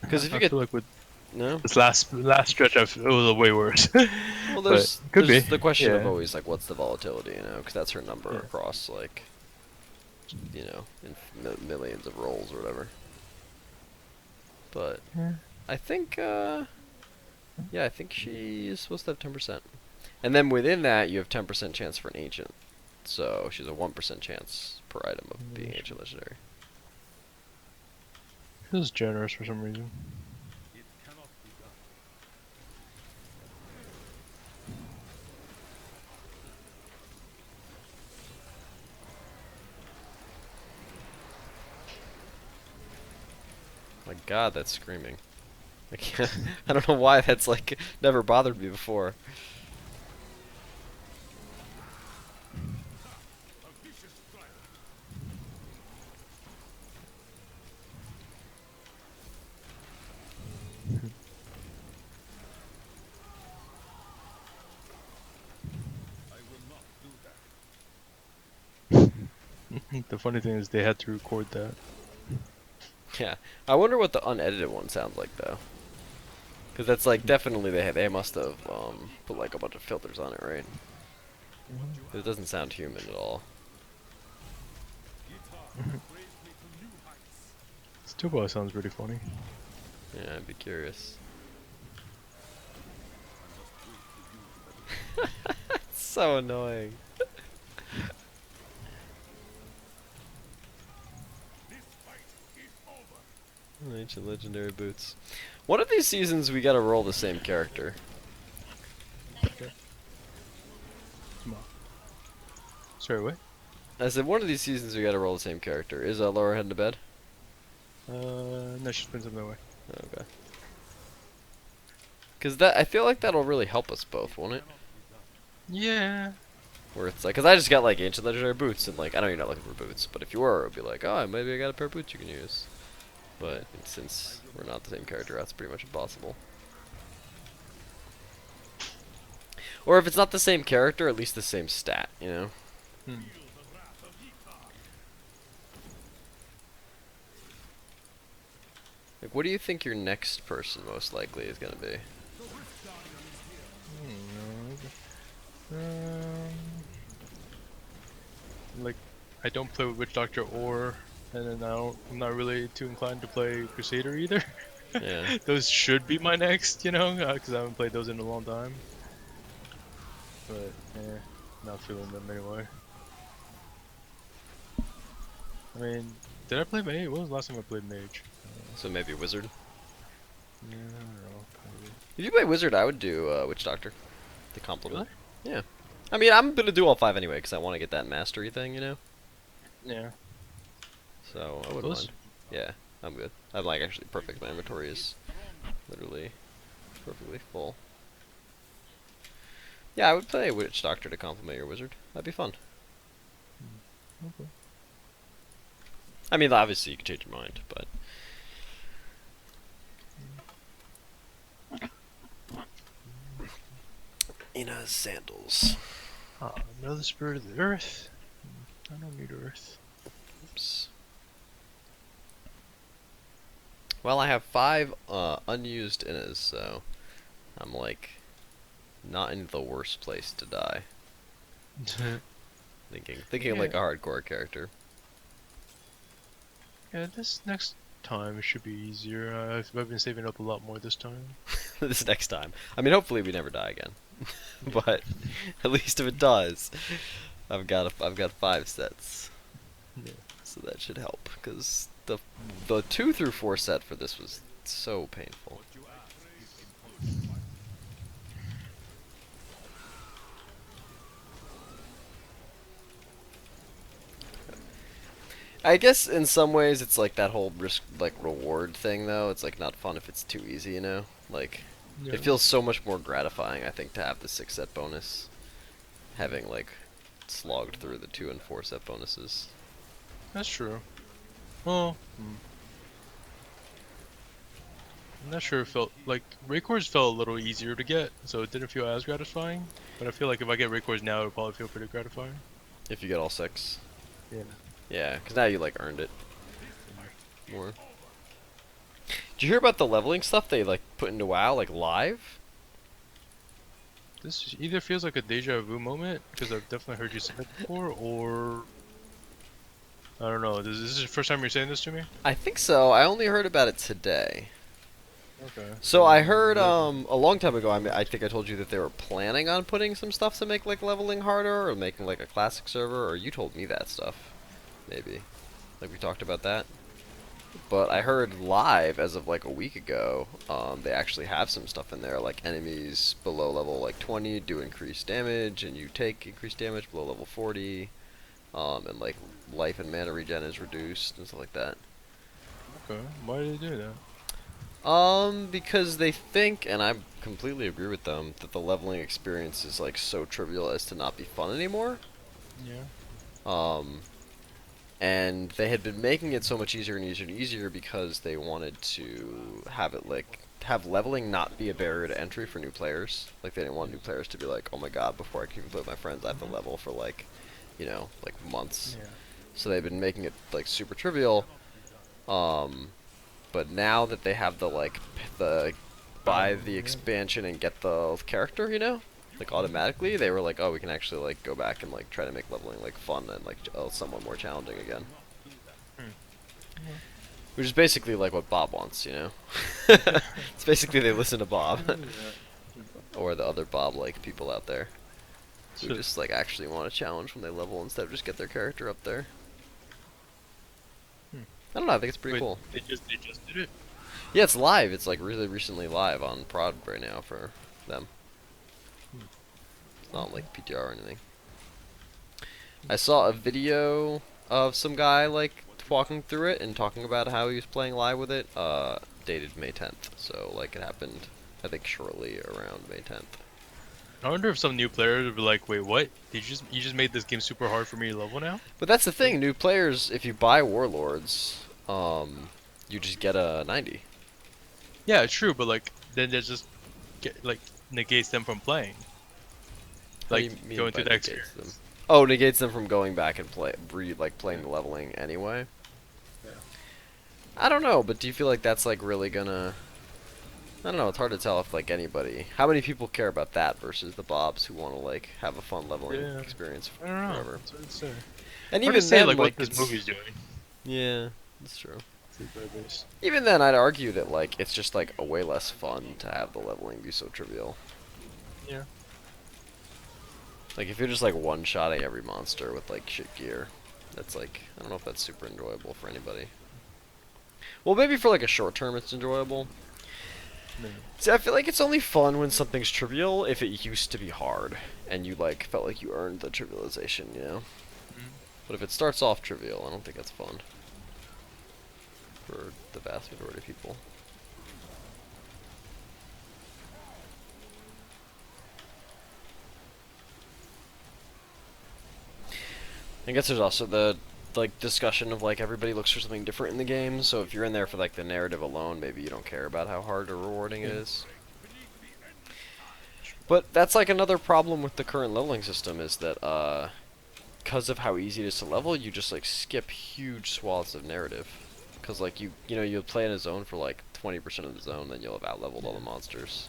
Because if you I get feel like with no, this last stretch, it was way worse. well, But could be. there's the question of Yeah. always like what's the volatility, you know? Because that's her number Yeah. across like, you know, in millions of rolls or whatever. But Yeah. I think, yeah, I think she's supposed to have 10%. And then within that, you have 10% chance for an ancient. So she's a 1% chance per item of being ancient legendary. Feels generous for some reason. My God, that's screaming. I can't. I don't know why that's like never bothered me before. The funny thing is they had to record that. Yeah, I wonder what the unedited one sounds like though. Because that's like definitely they must have put like a bunch of filters on it, right? It doesn't sound human at all. Still probably sounds pretty funny. Yeah, I'd be curious. It's so annoying. Ancient legendary boots. One of these seasons we gotta roll the same character. Come on. Sorry, what? I said one of these seasons we gotta roll the same character. Is Laura heading to bed? No, she's been something away. Okay. Cause that I feel like that'll really help us both, won't it? Yeah. Where it's like, cause I just got like ancient legendary boots, and like I know you're not looking for boots, but if you were, it'd be like, oh, maybe I got a pair of boots you can use. But since we're not the same character, that's pretty much impossible. Or if it's not the same character, at least the same stat, you know? Hmm. Like, what do you think your next person most likely is gonna be? Like, I don't play with Witch Doctor and then I'm not really too inclined to play Crusader either. Yeah. Those should be my next, because I haven't played those in a long time. But, not feeling them anyway. I mean, did I play Mage? When was the last time I played Mage? So maybe Wizard. Yeah, I don't know. Maybe. If you play Wizard, I would do Witch Doctor. The compliment. Really? Yeah. I mean, I'm gonna do all 5 anyway, because I want to get that mastery thing, you know? Yeah. So, I wouldn't Those? mind. Yeah, I'm good. I'm like actually perfect. My inventory is literally perfectly full. Yeah, I would play Witch Doctor to complement your Wizard. That'd be fun. Okay. I mean, obviously you can change your mind, but... Ina's sandals. Ah, know the spirit of the earth. I don't need earth. Oops. Well, I have 5 unused Inas, so I'm like not in the worst place to die. Thinking like a hardcore character. Yeah, this next time it should be easier. I've been saving up a lot more this time. This next time. I mean, hopefully we never die again. But at least if it does, I've got 5 sets, Yeah. so that should help. Because the 2 through 4 set for this was so painful. I guess in some ways it's like that whole risk like reward thing though. It's like not fun if it's too easy, you know? Like Yeah. it feels so much more gratifying I think to have the 6 set bonus, having like slogged through the 2 and 4 set bonuses. That's true. Well, I'm not sure. It felt like Raycors felt a little easier to get, so it didn't feel as gratifying. But I feel like if I get Raycors now, it'll probably feel pretty gratifying. If you get all 6. Yeah. Yeah, because now you like earned it more. Did you hear about the leveling stuff they like put into WoW like live? This either feels like a deja vu moment because I've definitely heard you say it before, or I don't know. This is the first time you're saying this to me. I think so. I only heard about it today. Okay. So I heard a long time ago. I think I told you that they were planning on putting some stuff to make like leveling harder, or making like a classic server, or you told me that stuff, maybe. Like we talked about that. But I heard live as of like a week ago, they actually have some stuff in there, like enemies below level like 20 do increased damage, and you take increased damage below level 40, and like life and mana regen is reduced and stuff like that. Okay. Why did they do that? Because they think, and I completely agree with them, that the leveling experience is like so trivial as to not be fun anymore. Yeah. Um, and they had been making it so much easier and easier and easier because they wanted to have it like have leveling not be a barrier to entry for new players. Like they didn't want new players to be like, oh my god, before I can even play with my friends, I have to level for like, like months. Yeah. So they've been making it like super trivial. But now that they have the like the buy the expansion and get the character, like automatically, they were like, oh, we can actually like go back and like try to make leveling like fun and like somewhat more challenging again. Which is basically like what Bob wants. It's basically they listen to Bob or the other Bob like people out there who So, just like actually want a challenge when they level instead of just get their character up there. I don't know. I think it's pretty wait, cool. they just did it. Yeah, it's live. It's like really recently live on Prod right now for them. It's not like PTR or anything. I saw a video of some guy like walking through it and talking about how he was playing live with it. Dated May 10th, so like it happened, I think shortly around May 10th. I wonder if some new players would be like, wait, what? You just made this game super hard for me to level now? But that's the thing. New players, if you buy Warlords, you just get a 90. Yeah, true, but like then that just negates them from playing. How do Like you mean going by through that negates experience. them? Oh, negates them from going back and playing the leveling anyway. Yeah. I don't know, but do you feel like that's like really gonna? I don't know. It's hard to tell if like anybody. How many people care about that versus the Bobs who want to like have a fun leveling Yeah. experience I don't know. forever. That's what I'd say. And Hard even to say then, like what like this movie's doing. yeah, that's true. To the player base. Even then, I'd argue that like it's just like a way less fun to have the leveling be so trivial. Yeah. Like if you're just like one-shotting every monster with like shit gear, that's like I don't know if that's super enjoyable for anybody. Well, maybe for like a short term it's enjoyable. Maybe. See, I feel like it's only fun when something's trivial if it used to be hard and you like felt like you earned the trivialization. But if it starts off trivial, I don't think that's fun for the vast majority of people. I guess there's also the like discussion of like everybody looks for something different in the game, so if you're in there for like the narrative alone, maybe you don't care about how hard or rewarding it is. But that's like another problem with the current leveling system is that because of how easy it is to level, you just like skip huge swaths of narrative. Because like you'll play in a zone for like 20% of the zone, then you'll have out-leveled all the monsters.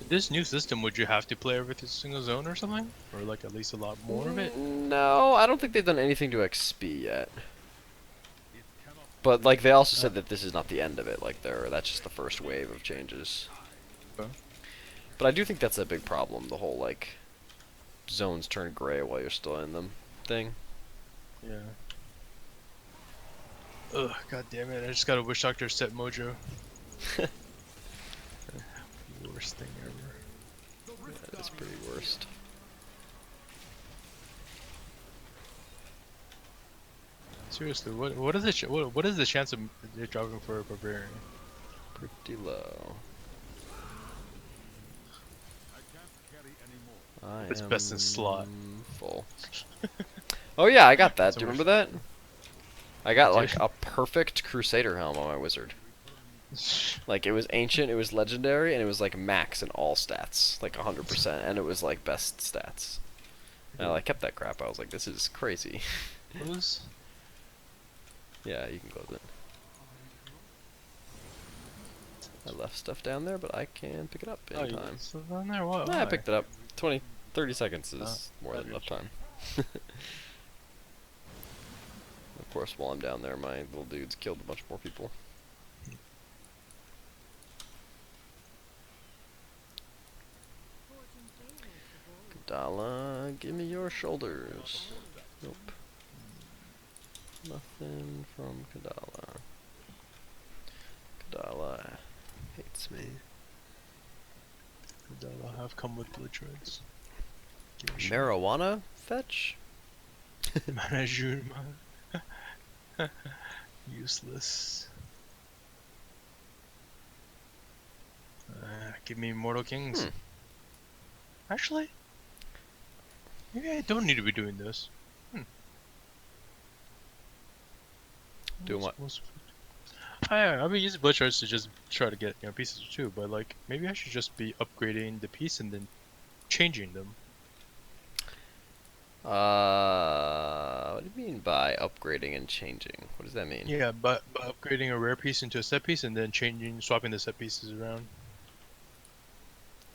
This new system, would you have to play every single zone or something? Or like at least a lot more of it? No, I don't think they've done anything to XP yet. But like they also said that this is not the end of it. Like that's just the first wave of changes. Okay. But I do think that's a big problem. The whole like zones turn gray while you're still in them thing. Yeah. Ugh, god damn it! I just got a Wish Doctor set mojo. Worst thing ever. That is pretty worst. Seriously, what is the what is the chance of it dropping for a barbarian? Pretty low. I It's best in slot. am full. Oh yeah, I got that. That's a Do you wish. remember that? I got like Dude. a perfect Crusader helm on my wizard. Like it was ancient, it was legendary, and it was like max in all stats, like 100%, and it was like best stats. And I like kept that crap. I was like, this is crazy. Close. Yeah, you can close it. I left stuff down there, but I can pick it up Oh, you anytime. still down there? What? Nah, I Why? picked it up. 20, 30 seconds is more that than enough is- time. Of course, while I'm down there, my little dudes killed a bunch more people. Kadala, give me your shoulders. Nope. Nothing from Kadala. Kadala hates me. I'll have come with blood shreds. Marijuana fetch? Manajuma. Useless. Give me Mortal Kings. Hmm. Actually, maybe I don't need to be doing this. Doing what? I've been using blood shards to just try to get pieces too, but like maybe I should just be upgrading the piece and then changing them. What do you mean by upgrading and changing? What does that mean? Yeah, but upgrading a rare piece into a set piece and then swapping the set pieces around.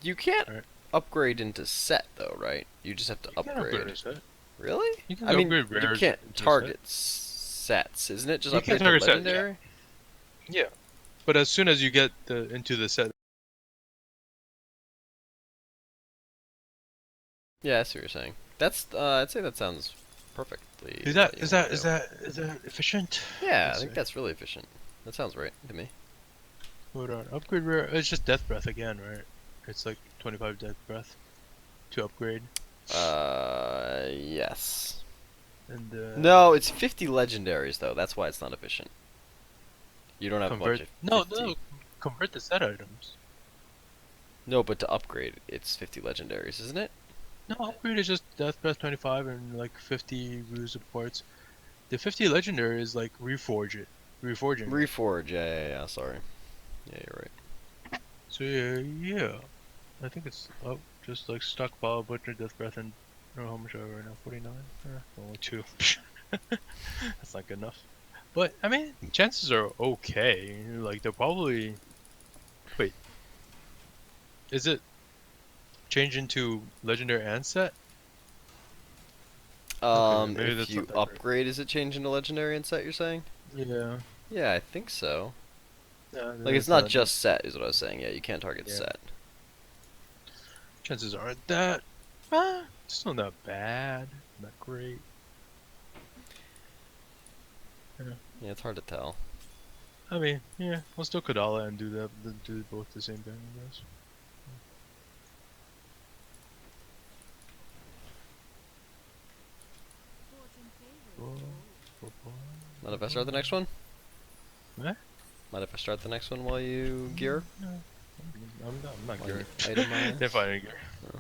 You can't Alright. upgrade into set though, right? You just have to You can upgrade. a set. Really? You can I mean, upgrade you rares can't into a target sets, isn't it? Just You can upgrade to target sets, yeah. legendary? Yeah, but as soon as you get into the set, Yeah, I see what you're saying. That's I'd say that sounds perfectly. is what that you is wanna that is do. that is that efficient? Yeah, I Let's think see. that's really efficient. That sounds right to me. Hold on, upgrade rare. It's just death breath again, right? It's like 25 death breath to upgrade, Yes. and No, it's 50 legendaries though. That's why it's not efficient. You don't have a bunch convert. of No, 50. no, convert the set items. No, but to upgrade, it's 50 legendaries, isn't it? No, upgrade is just death breath 25 and like 50 rules of parts. The 50 legendary is like reforging it. Reforge, yeah, sorry. Yeah, you're right. So yeah, I think it's just like stockpile butcher death breath and I don't know how much I have right now. 49. Only 2. That's not good enough. But I mean, chances are okay. Like they'll probably wait. Is it changing to legendary and set? Okay, maybe If that's you not that great. upgrade, is it changing to legendary and set, you're saying? Yeah. Yeah, I think so. Yeah, Like, it's that's not not. just set, is what I was saying. Yeah, you can't target Yeah. set. Chances aren't that. It's not that bad. Not great. Yeah. Yeah, it's hard to tell. I mean, yeah, we'll still Kadala and do that. Do both the same thing, I guess. Mind if I start the next one? What? Mind if I start the next one while you gear? No, I'm not While you gearing. itemize? They're fine gear. Oh.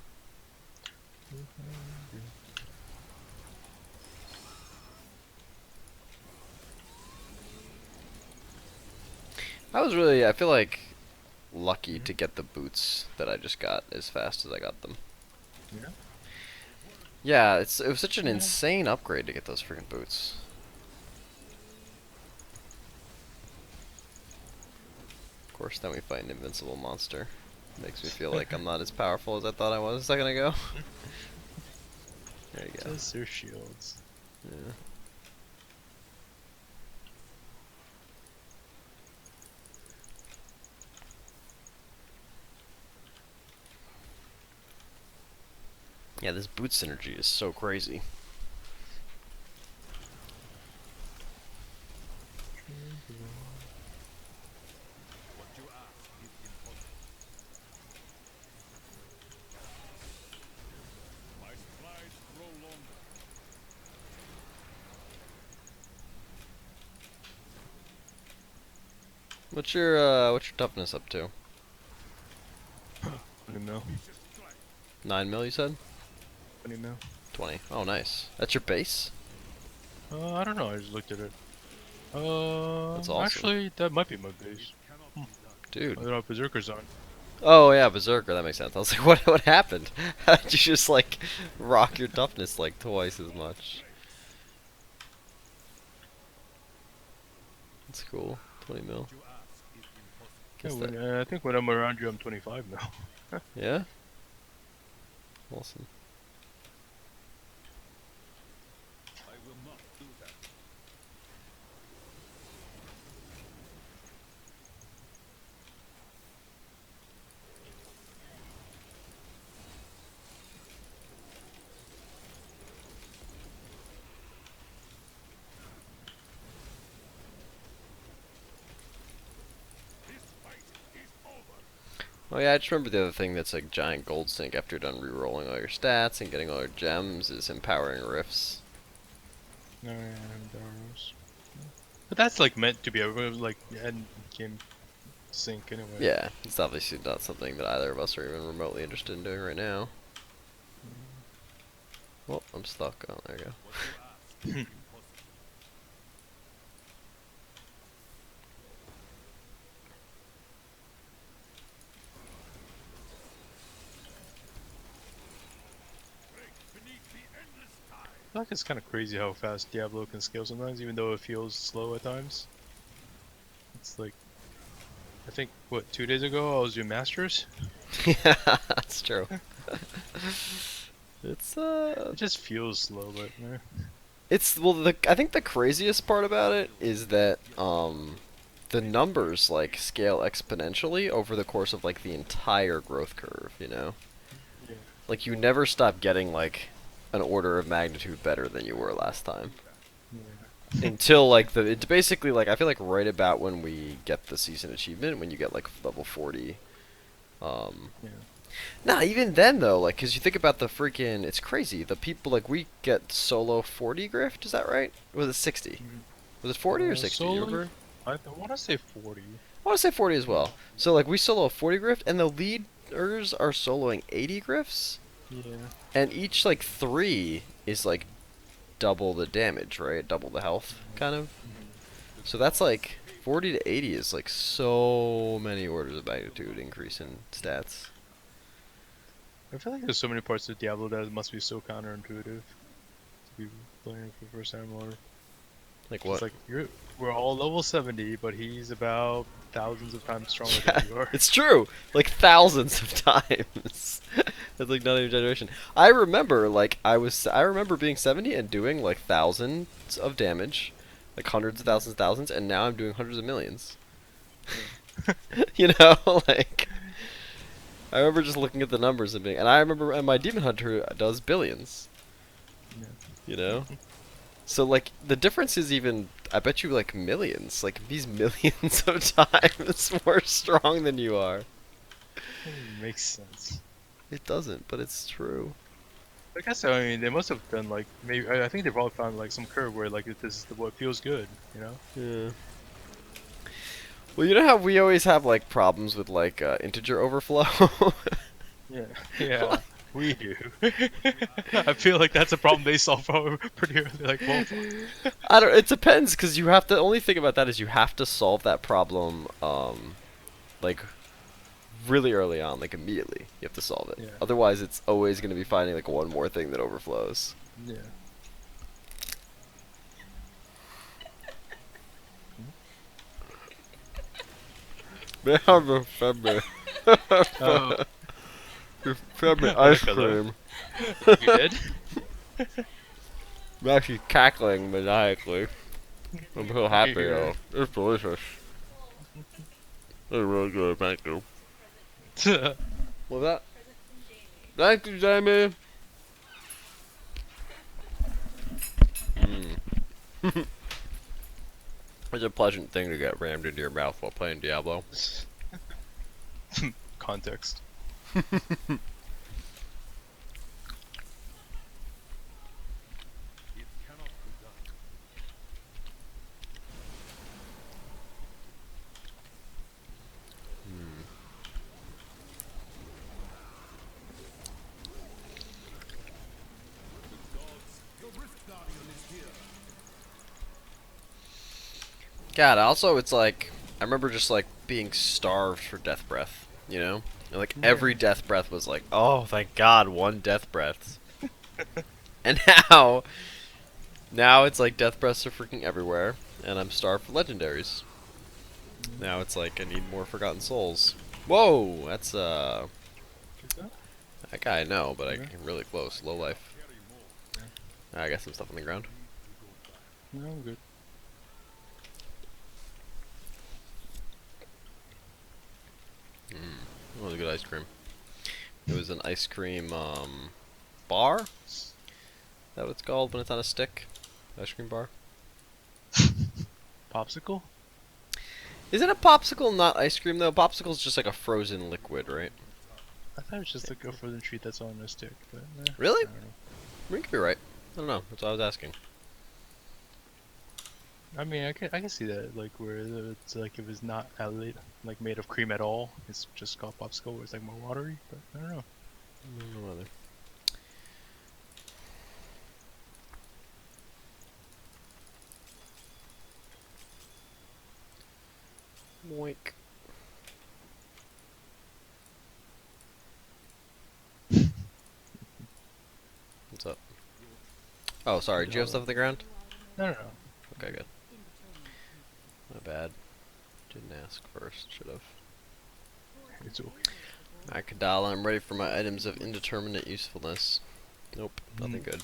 I feel like, lucky to get the boots that I just got as fast as I got them. Yeah. Yeah, it was such an Yeah. insane upgrade to get those freaking boots. Of course, then we fight an invincible monster. Makes me feel like I'm not as powerful as I thought I was a second ago. There you go. Just their shields. Yeah. Yeah, this boot synergy is so crazy. What's your toughness up to? 20 mil. 9 mil, you said? 20 mil. 20. Oh, nice. That's your base? I don't know. I just looked at it. That's awesome. Actually, that might be my base. I Dude. don't know if Berserker's on. Oh yeah, Berserker, that makes sense. I was like, what happened? How did you just like rock your toughness like twice as much? That's cool. 20 mil. Yeah, Guess that. I think when I'm around you, I'm 25 mil. Yeah? Awesome. Oh yeah, I just remember the other thing that's like giant gold sink after you're done re-rolling all your stats and getting all your gems is empowering rifts. No, yeah, Darrows. But that's like meant to be a like end game sync anyway. Yeah, it's obviously not something that either of us are even remotely interested in doing right now. Well, I'm stuck. Oh, there you go. I feel like it's kind of crazy how fast Diablo can scale sometimes, even though it feels slow at times. It's like, I think, what, 2 days ago I was doing Masters? Yeah, that's true. It's It just feels slow, but It's well, I think the craziest part about it is that the numbers like scale exponentially over the course of like the entire growth curve. You know, yeah. like you never stop getting like an order of magnitude better than you were last time. Yeah. Until like it's basically like I feel like right about when we get the season achievement, when you get like level 40. Yeah. Nah, even then though, like, cause you think about the freaking, it's crazy. The people like we get solo 40 grift, is that right? Or was it 60? Was it 40 or 60? You Solo, remember? I want to say 40. I want to say 40 as well. So like we solo 40 grift, and the leaders are soloing 80 grifts, Yeah. and each like three is like double the damage, right? Double the health, kind of. So that's like 40 to 80 is like so many orders of magnitude increase in stats. I feel like there's so many parts of Diablo that must be so counterintuitive to be playing it for the first time, or Like it's what? like we're all level 70, but he's about thousands of times stronger Yeah, than you are. it's true. Like thousands of times. It's like not even generation. I remember I remember being 70 and doing like thousands of damage, like hundreds of thousands, and now I'm doing hundreds of millions. You know, like I remember just looking at the numbers and being, and I remember and my demon hunter does billions. Yeah. You know, so like the difference is even I bet you like millions, like these millions of times more strong than you are. Makes sense. It doesn't, but it's true. I guess I mean they must have done like maybe I think they probably found like some curve where like this is what feels good, you know? Yeah. Well, you know how we always have like problems with like integer overflow. Yeah. Yeah. We do. I feel like that's a problem they solve pretty early. Like, well, I don't. It depends because you have to. The only thing about that is you have to solve that problem, like really early on, like immediately. You have to solve it. yeah, Otherwise, it's always going to be finding like one more thing that overflows. yeah. February. Oh, February what a ice color. cream. You did? I'm actually cackling maniacally. I'm so happy Here. though. It's delicious. It's really good. Thank you. What's that? Thank you, Jamie. It's a pleasant thing to get rammed into your mouth while playing Diablo. Context. God, also it's like I remember just like being starved for death breath, you know? And like Yeah. every death breath was like, oh thank God, one death breath. And now it's like death breaths are freaking everywhere, and I'm starved for legendaries. Now it's like I need more Forgotten Souls. Whoa, that's Is that? that guy I know, but I Yeah. came really close. Low life. I got some stuff on the ground. No, I'm good. It was a good ice cream. It was an ice cream bar. Is that what it's called when it's on a stick? Ice cream bar. Popsicle? Isn't a popsicle not ice cream though? Popsicle's just like a frozen liquid, right? I thought it was just like a frozen treat that's on a stick, but Really? I don't know. You could be right. I don't know. That's what I was asking. I mean, I can see that, like where it's like if it's not like made of cream at all, it's just called popsicle, where it's like more watery. But I don't know. I don't know whether. Moink. What's up? Oh, sorry. Do you have stuff on the ground? No, no, Okay, good. My bad. Didn't ask first. Should have. no. It's okay. Akadala, I'm ready for my items of indeterminate usefulness. Nope, nothing good.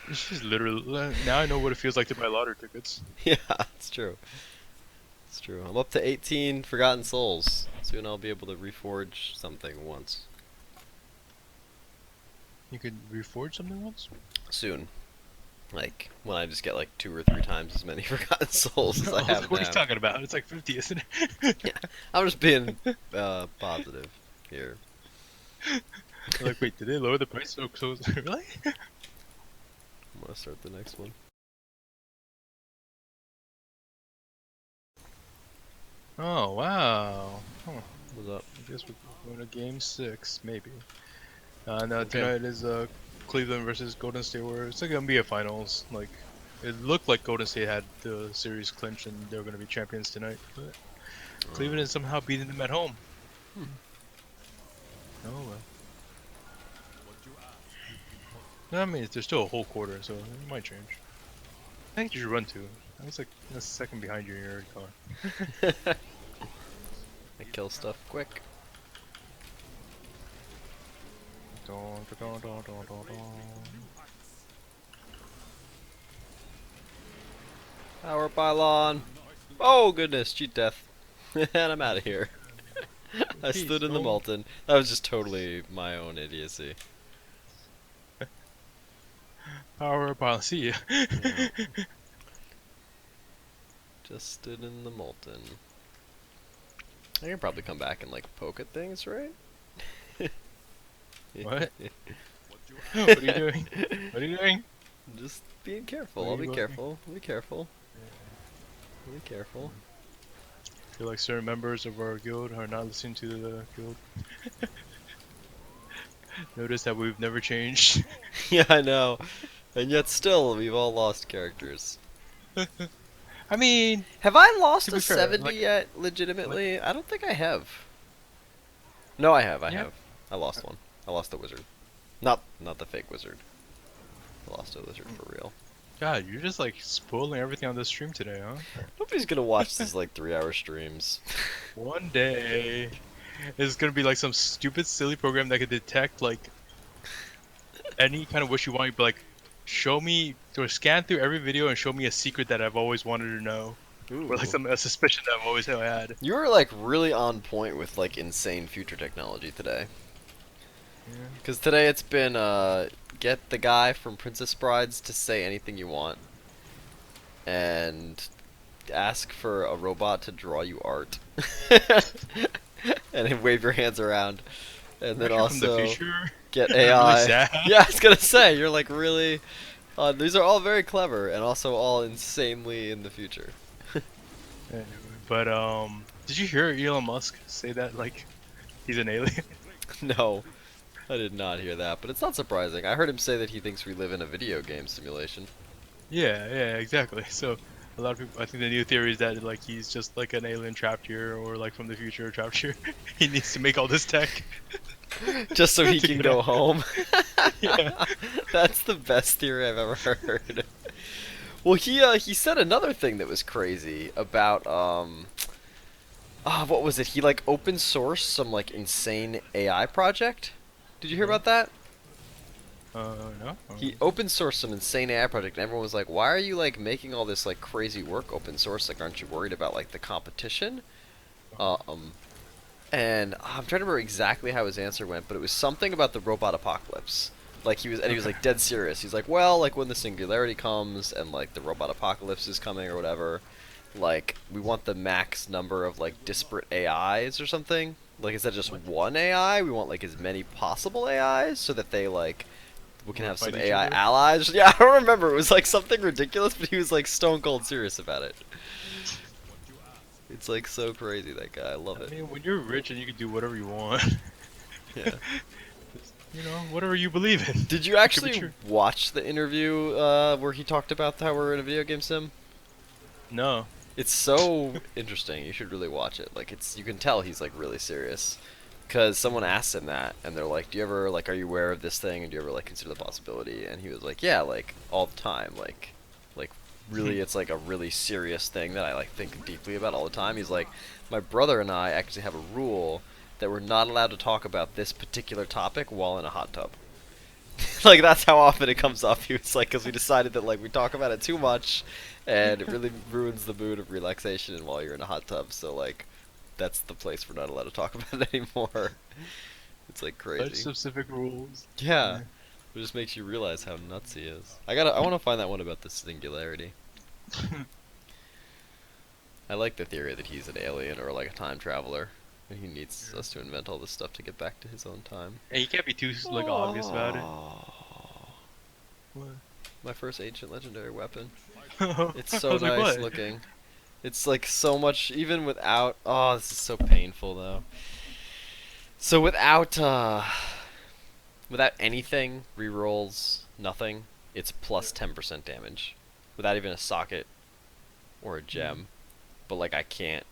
It's just literally. Now I know what it feels like to buy lottery tickets. Yeah, it's true. It's true. I'm up to 18 Forgotten Souls. Soon I'll be able to reforge something once. You could reforge something once. Soon. Like, when I just get like 2 or 3 times as many Forgotten Souls as I was have like, what are you now. talking about? It's like 50, isn't it? Yeah, I'm just being positive here. Like, wait, did they lower the price? So really? I'm gonna start the next one. Oh wow. Huh. What's up? I guess we're going to game 6, maybe. No, Okay. tonight is Cleveland versus Golden State, where it's like gonna be a finals. Like, it looked like Golden State had the series clinched and they were gonna be champions tonight, but Cleveland is somehow beating them at home. Oh well. No, I mean, there's still a whole quarter, so it might change. I think you should run too. I was like a second behind you in your car. I kill stuff quick. Dun, dun, dun, dun, dun, dun. Power pylon. Oh goodness, cheat death. And I'm out of here. I Jeez, stood in the no. molten. That was just totally my own idiocy. Power upon see ya. Yeah. Just stood in the molten. I can probably come back and like poke at things, right? What? What are you doing? What are you doing? Just being careful. Where are I'll you be going? careful. I'll be careful. I'll be careful. I feel like certain members of our guild are not listening to the guild. Notice that we've never changed. Yeah, I know. And yet still, we've all lost characters. I mean, Have I lost to a be fair, 70 like, yet, legitimately? I don't think I have. No, I have, I yeah. have. I lost one. I lost the wizard. Not the fake wizard. I lost a wizard for real. God, you're just like spoiling everything on this stream today, huh? Nobody's gonna watch these like 3-hour streams. One day, it's gonna be like some stupid, silly program that could detect like any kind of wish you want. But like, show me or scan through every video and show me a secret that I've always wanted to know, or like Ooh. a suspicion that I've always had. You were like really on point with like insane future technology today. Yeah. Because today it's been get the guy from Princess Brides to say anything you want, and ask for a robot to draw you art, and then wave your hands around, and We're then actually from the also future. get Really AI. sad. Yeah, I was gonna say you're like really. These are all very clever and also all insanely in the future. Anyway, but did you hear Elon Musk say that like he's an alien? No, I did not hear that, but it's not surprising. I heard him say that he thinks we live in a video game simulation. Yeah, yeah, exactly. So a lot of people, I think the new theory is that like he's just like an alien trapped here, or like from the future trapped here. He needs to make all this tech Just so he to can get out. go home. Yeah. That's the best theory I've ever heard. Well, he said another thing that was crazy about what was it? He like open sourced some like insane AI project. Did you hear Uh-huh. about that? No. He open sourced some insane AI project, and everyone was like, "Why are you like making all this like crazy work open source? Like, aren't you worried about like the competition?" Um, and I'm trying to remember exactly how his answer went, but it was something about the robot apocalypse. Like he was Okay. like dead serious. He's like, well, like when the singularity comes and like the robot apocalypse is coming or whatever, like we want the max number of like disparate AIs or something. Like instead of just What? one AI, we want like as many possible AIs so that they like we can Or have some fight each AI other? allies. Yeah, I don't remember. It was like something ridiculous, but he was like stone cold serious about it. It's like so crazy that guy. I love I it. mean, when you're rich and you can do whatever you want, Yeah. just, whatever you believe in, Did you it could be actually true. watch the interview where he talked about how we're in a video game sim? No. It's so interesting. You should really watch it. Like it's you can tell he's like really serious. Cuz someone Mhm. asked him that and they're like, "Do you ever like are you aware of this thing and do you ever like consider the possibility?" And he was like, "Yeah, like all the time. Like really it's like a really serious thing that I like think deeply about all the time." He's like, "My brother and I actually have a rule that we're not allowed to talk about this particular topic while in a hot tub." Like that's how often it comes up. He was like, because we decided that like we talk about it too much, and it really ruins the mood of relaxation and while you're in a hot tub. So like, that's the place we're not allowed to talk about it anymore. It's like Such crazy. specific rules. Yeah, Yeah. it just makes you realize how nuts he is. I want to find that one about the singularity. I like the theory that he's an alien or like a time traveler, and he needs Yeah. us to invent all this stuff to get back to his own time. And you can't be too like obvious about it. Oh, What? my first ancient legendary weapon. It's I so was like, nice what? looking. It's like so much, even without. Oh, this is so painful though. So without anything, rerolls nothing. It's plus 10% damage, without even a socket or a Mm. gem. But like I can't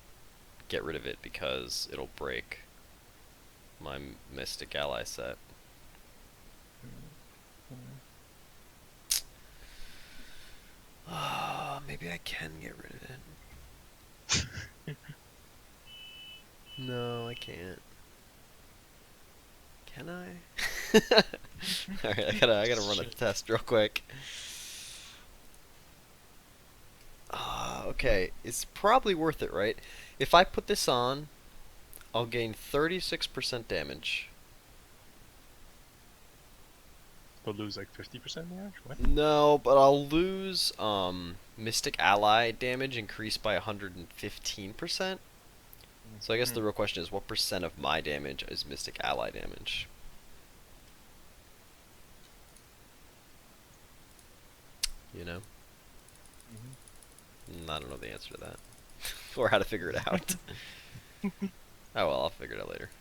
get rid of it because it'll break my Mystic Ally set. Maybe I can get rid of it. No, I can't. Can I? Alright, I gotta run a Shit. test real quick. Okay, it's probably worth it, right? If I put this on, I'll gain 36% damage. But lose like 50% damage? What? No, but I'll lose Mystic Ally damage increased by 115%. So I guess Hmm. the real question is what percent of my damage is Mystic Ally damage? You know? I don't know the answer to that. Or how to figure it out. Oh well, I'll figure it out later.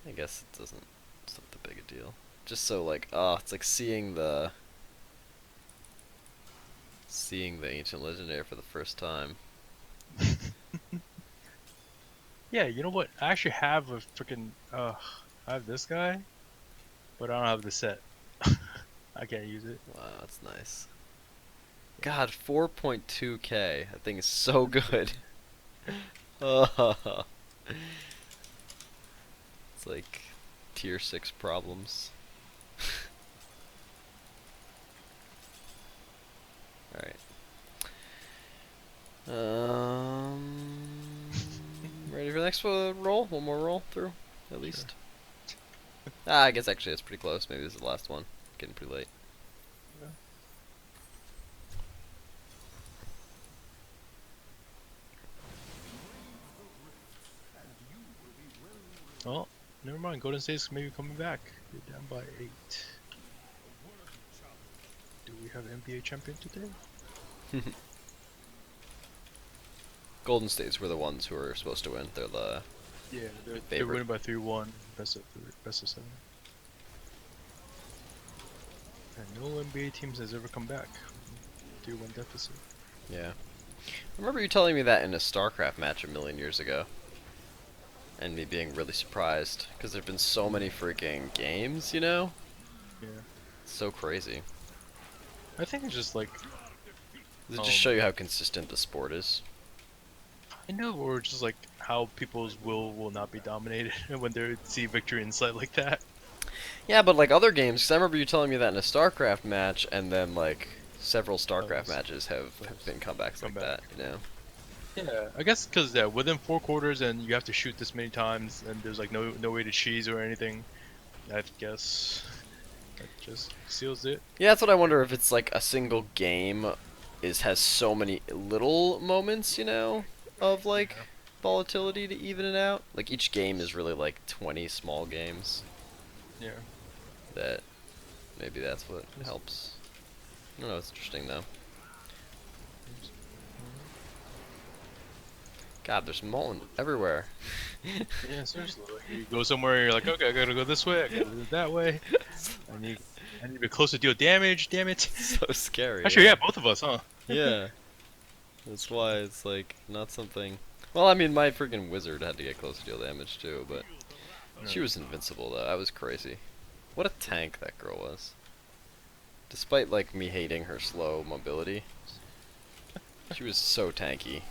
I guess it doesn't. It's not that big a deal. Just so like, it's like seeing the ancient legendary for the first time. Yeah, you know what? I actually have a freaking I have this guy, but I don't have the set. I can't use it. Wow, that's nice. Yeah, God, 4.2k. That thing is so that's good. crazy. Oh, it's like tier 6 problems. Alright. Ready for that? next roll? One more roll through, at Sure. least. I guess actually it's pretty close. Maybe this is the last one. Getting pretty late. Yeah. Oh, never mind. Golden State's maybe coming back. They're down by 8. Do we have an NBA champion today? Golden States were the ones who were supposed to win. They're the Yeah, they're favorite. winning by 3-1. Best of 7. And no NBA teams has ever come back. 3-1 deficit. Yeah. I remember you telling me that in a StarCraft match a million years ago. And me being really surprised. Because there have been so many freaking games, you know? Yeah. It's so crazy. I think it's just like Does it just show you how consistent the sport is? kind of, or just like how people's will not be dominated when they see victory in sight like that. Yeah, but like other games, because I remember you telling me that in a StarCraft match, and then like several StarCraft matches have been comebacks like that, you know? Yeah, I guess because within 4 quarters and you have to shoot this many times, and there's like no way to cheese or anything. I guess that just seals it. Yeah, that's what I wonder if it's like a single game has so many little moments, you know, of like Yeah. volatility to even it out. Like each game is really like 20 small games Yeah. that maybe that's what helps. I don't know, it's interesting though. God, there's Mullen everywhere. Yeah, seriously. Like, you go somewhere, you're like, okay, I gotta go this way, I gotta do it that way. I need to be close to deal damage. Damn it. So scary. Actually, yeah, both of us, huh? Yeah. That's why it's like not something. Well, I mean, my freaking wizard had to get close to deal damage too, but she was invincible though. That was crazy. What a tank that girl was. Despite like me hating her slow mobility, she was so tanky.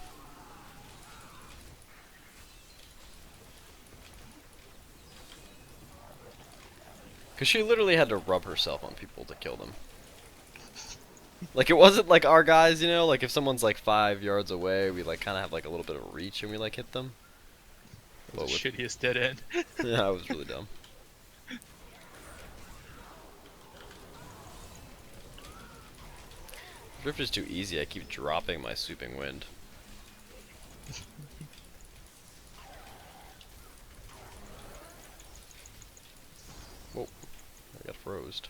Cause she literally had to rub herself on people to kill them. Like it wasn't like our guys, you know, like if someone's like 5 yards away, we like kind of have like a little bit of reach and we like hit them. It was the shittiest dead end. Yeah, it was really dumb. Drift is too easy. I keep dropping my sweeping wind. Whoa, I got froze.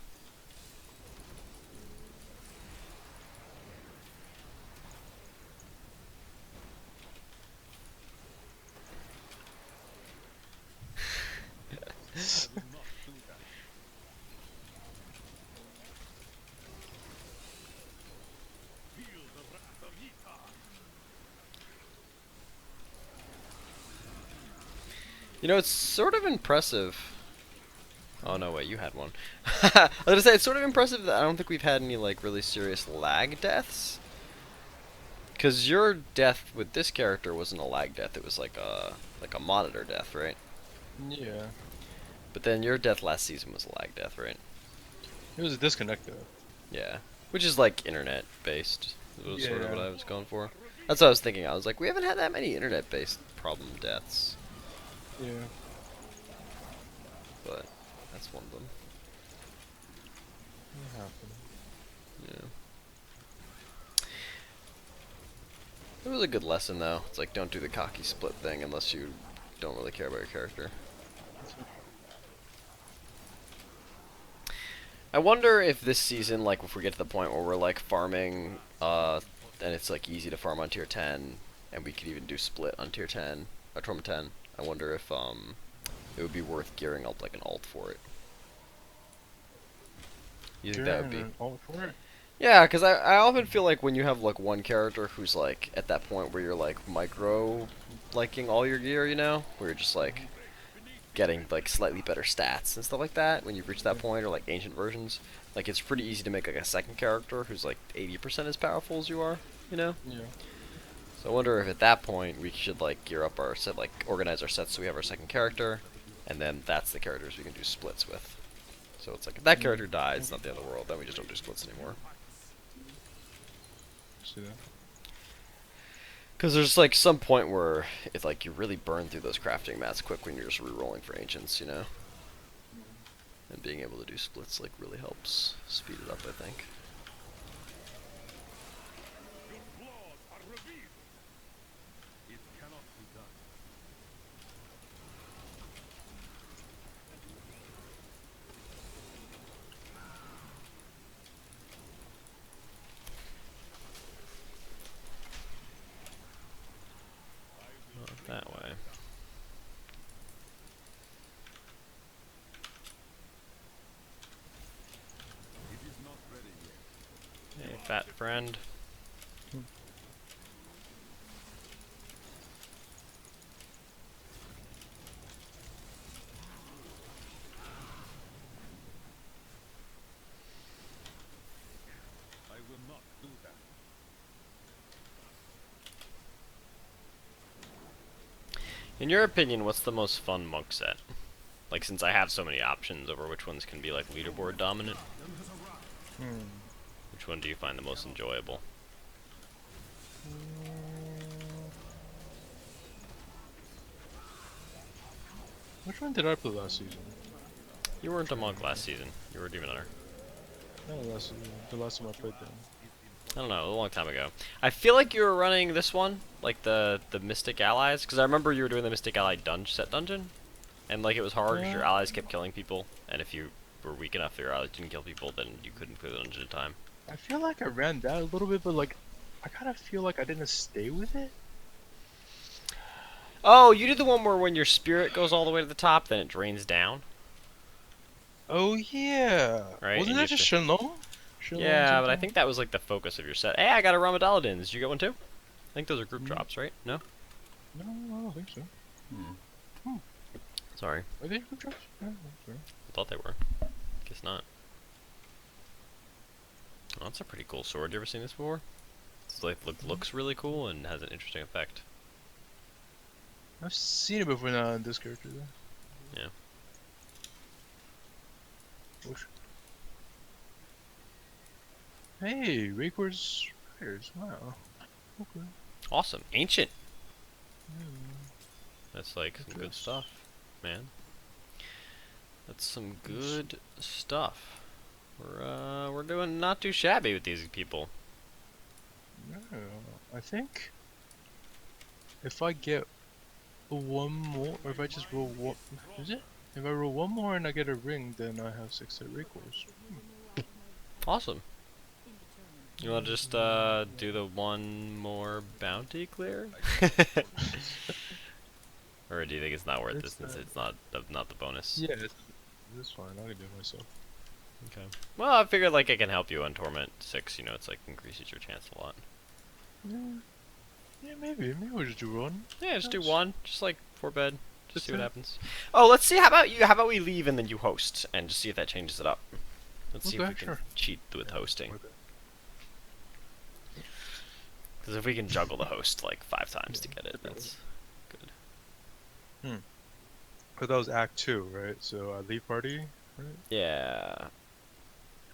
You know, it's sort of impressive. Oh no, wait, you had one. I was gonna say it's sort of impressive that I don't think we've had any like really serious lag deaths. Cause your death with this character wasn't a lag death; it was like a monitor death, right? Yeah. But then your death last season was a lag death, right? It was a disconnect though. Yeah, which is like internet based. Was sort of what Yeah. I was going for. That's what I was thinking. I was like, we haven't had that many internet based problem deaths, Yeah. but that's one of them. What happened? Yeah. It was a good lesson though. It's like don't do the cocky split thing unless you don't really care about your character. I wonder if this season, like if we get to the point where we're like farming, and it's like easy to farm on tier 10, and we could even do split on tier 10, or Trauma 10. I wonder if it would be worth gearing up like an alt for it. You think that would be? Alt for it? Yeah, because I often feel like when you have like one character who's like at that point where you're like micro liking all your gear, you know, where you're just like getting like slightly better stats and stuff like that when you've reached that point, or like ancient versions, like it's pretty easy to make like a second character who's like 80% as powerful as you are, you know? Yeah. So I wonder if at that point we should like gear up our set, like organize our sets so we have our second character, and then that's the characters we can do splits with. So it's like if that character dies, it's not the end of the world, then we just don't do splits anymore. See that? Because there's like some point where it's like you really burn through those crafting mats quick when you're just re-rolling for ancients, you know? And being able to do splits like really helps speed it up, I think. Not that way. Hey, fat friend. In your opinion, what's the most fun monk set? Like, since I have so many options over which ones can be like leaderboard dominant, which one do you find the most enjoyable? Which one did I play last season? You weren't a monk last season. You were a demon hunter. No, the last time I played them. I don't know, a long time ago. I feel like you were running this one, like the Mystic Allies, because I remember you were doing the Mystic Ally set dungeon, and like it was hard because your allies kept killing people, and if you were weak enough that your allies didn't kill people, then you couldn't clear the dungeon in time. I feel like I ran that a little bit, but like, I kind of feel like I didn't stay with it. Oh, you did the one where when your spirit goes all the way to the top, then it drains down, Oh yeah, right? wasn't And you that have just to... Shenlong? Shenlong Yeah, but I something? think that was like the focus of your set. Hey, I got a Ramadan. Did you get one too? I think those are group Mm. drops, right? No? No, I don't think so. Sorry. Are they good drops? Yeah, sorry. I thought they were. Guess not. Oh, that's a pretty cool sword. You ever seen this before? It's like looks really cool and has an interesting effect. I've seen it before now in this character though. Yeah. Whoosh. Hey, Raycor's Riders. Wow. Okay. Awesome. Ancient. Hmm. That's like some good Yes. stuff, man. That's some good stuff. We're doing not too shabby with these people. No, I think if I get one more, or if I just roll one, is it? If I roll one more and I get a ring, then I have 6 set Raycors. Awesome. You want to just do the one more bounty clear? Or do you think it's not worth this since it's not the bonus? Yeah, it's fine. I can do it myself. Okay. Well, I figured like I can help you on Torment 6. You know, it's like increases your chance a lot. Yeah, yeah, maybe we'll just do one. Yeah, just do Nice. one. Just like for bed. Just see what it. happens. Oh, let's see. How about you? How about we leave and then you host and just see if that changes it up. Let's see if Okay, we can sure. cheat with hosting. Okay. Because if we can juggle the host like 5 times to get it, that's good. But that was Act 2, right? So I leave party, right? Yeah.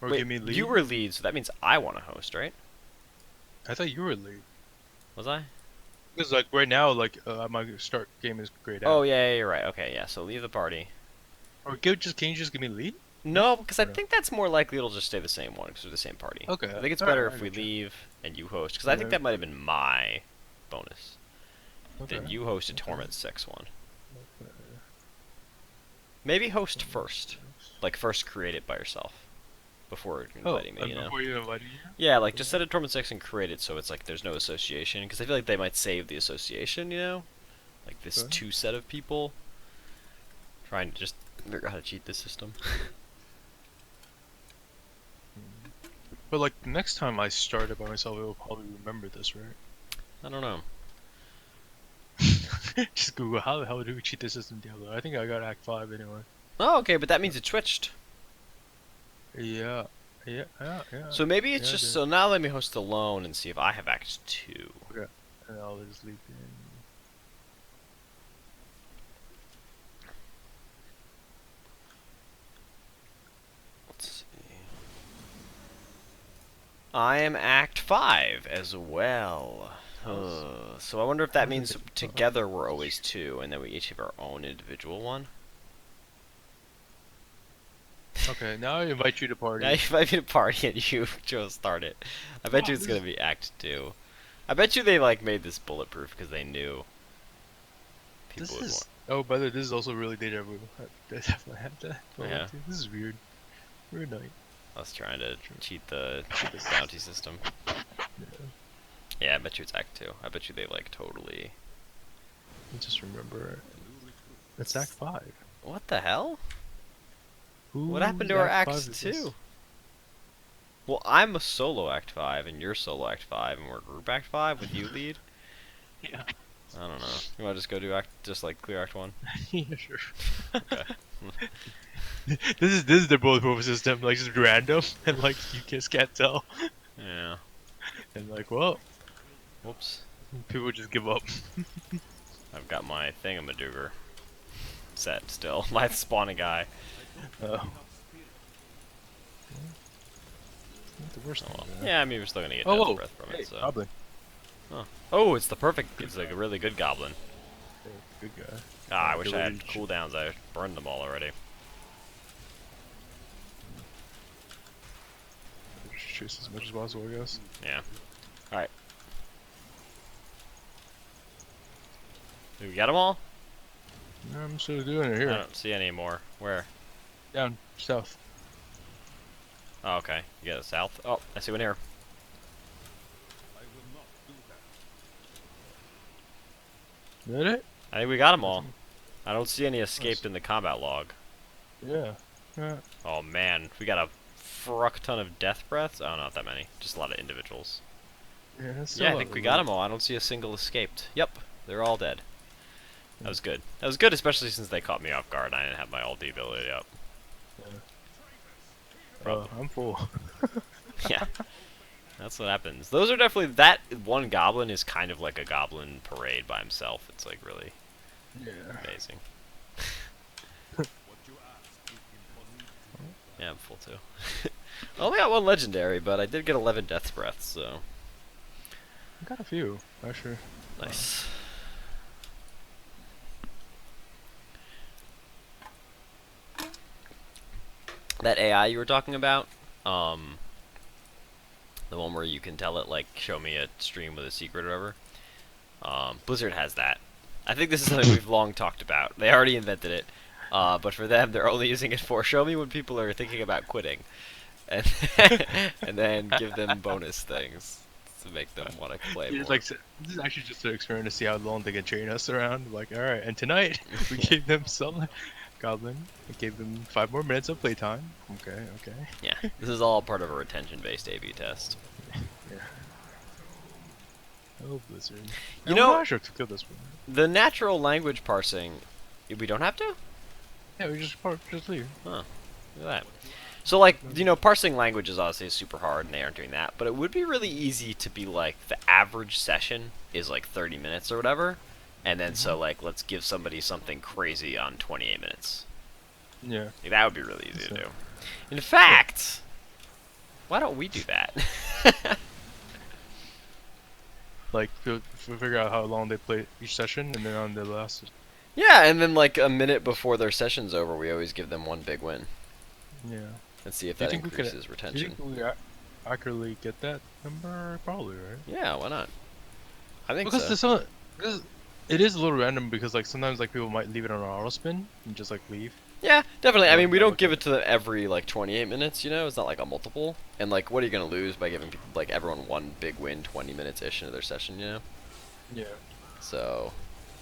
Or Wait, give me lead? you were lead, so that means I want to host, right? I thought you were lead. Was I? Because like right now, like my start game is grayed out. Oh yeah, you're right. Okay, yeah. So leave the party. Or can you just give me lead? No, because I Or no? think that's more likely it'll just stay the same one because we're the same party. Okay. I think it's Alright, better I if we gotcha. leave and you host, because I think that might have been my bonus. Okay. Then you hosted Torment 6 one. Maybe host first. Like first create it by yourself. Before inviting me, you know? Before you invited me? Yeah, like just set a Torment 6 and create it so it's like there's no association. Because I feel like they might save the association, you know? Like this Okay. 2 set of people. Trying to just figure out how to cheat this system. But like the next time I start it by myself, it will probably remember this, right? I don't know. Just Google how the hell do we cheat the system in Diablo? I think I got Act 5 anyway. Oh, okay, but that means it switched. Yeah. Yeah. So maybe it's Yeah, just dude. so now let me host alone and see if I have Act 2. Okay. And I'll just leave in. Let's see. I am Act 5 as well. So I wonder if that means together we're always 2, and then we each have our own individual one. Okay, now I invite you to Now party. you invite me to party and you chose start it. I bet you Oh, it's gonna be Act 2. I bet you they like made this bulletproof because they knew people this would want. is. Oh, by the way, this is also really deja vu. I definitely had that. Yeah, This is weird. Weird night. I was trying to Sure. cheat the Check this. bounty system. Yeah. Yeah, I bet you it's Act 2. I bet you they like totally. I just remember. It's Act 5. What the hell? What Who's happened to our Act 5 Acts is this? 2? Well, I'm a solo Act 5, and you're solo Act 5, and we're group Act 5 with you lead? Yeah. I don't know. You wanna just go do just like clear Act 1? Yeah, sure. Okay. This is the bulletproof system, like just random, and like you just can't tell, Yeah. and like, well, Whoops. people just give up. I've got my thingamadooger set still. My spawning guy. Not the worst Oh thing. well. Yeah, I mean, we're still gonna get Oh, death whoa. breath from Hey, it, so. goblin. Huh. Oh, it's the perfect. It's like a really good goblin. Hey, good guy. Ah, I wish I had Ability to cooldowns. I burned them all already. chase as much as possible, I guess. Yeah. Alright. We got them all? I'm still doing it I here. don't see any more. Where? Down south. Oh, okay. You got it south. Oh, I see one here. Is that it? I think we got them all. I don't see any escaped in the combat log. Yeah. Yeah. Oh man, we got a fruck ton of death breaths. Oh, not that many. Just a lot of individuals. Yeah, that's Yeah, I think we got them all. I don't see a single escaped. Yep, they're all dead. That was good. That was good, especially since they caught me off guard. I didn't have my ulti ability up. I'm full. Yeah, that's what happens. Those are definitely that one goblin is kind of like a goblin parade by himself. It's like really Yeah. amazing. Yeah, I'm full too. I only got one legendary, but I did get 11 death breaths, so I got a few, actually. nice. That AI you were talking about, the one where you can tell it like show me a stream with a secret or whatever. Blizzard has that. I think this is something we've long talked about. They already invented it, but for them, they're only using it for show me when people are thinking about quitting, and and then give them bonus things to make them want to play more. Like, this is actually just an experiment to see how long they can train us around. Like, alright, and tonight we gave them some goblin. We gave them 5 more minutes of playtime. Okay, okay. Yeah, this is all part of a retention-based A/B test. Yeah. Oh, Blizzard. You know- I should kill this one. The natural language parsing, we don't have to? Yeah, we just leave. Huh. Look at that. So, like, you know, parsing languages obviously is super hard, and they aren't doing that. But it would be really easy to be like, the average session is like 30 minutes or whatever. And then, so, like, let's give somebody something crazy on 28 minutes. Yeah. Like, that would be really easy to So- do. In fact, why don't we do that? Like, figure out how long they play each session, and then on the last. Yeah, and then, like, a minute before their session's over, we always give them one big win. Yeah. And see if Do you that think we could- increases Do you retention. think we accurately get that number? Probably, right? Yeah, why not? I think Because so. there's some, because it is a little random because like sometimes like people might leave it on auto spin and just like leave. Yeah, definitely. I mean, we I don't would give get it to them every like 28 minutes. You know, it's not like a multiple. And like, what are you gonna lose by giving people, like everyone one big win 20 minutes ish into their session? You know. Yeah. So,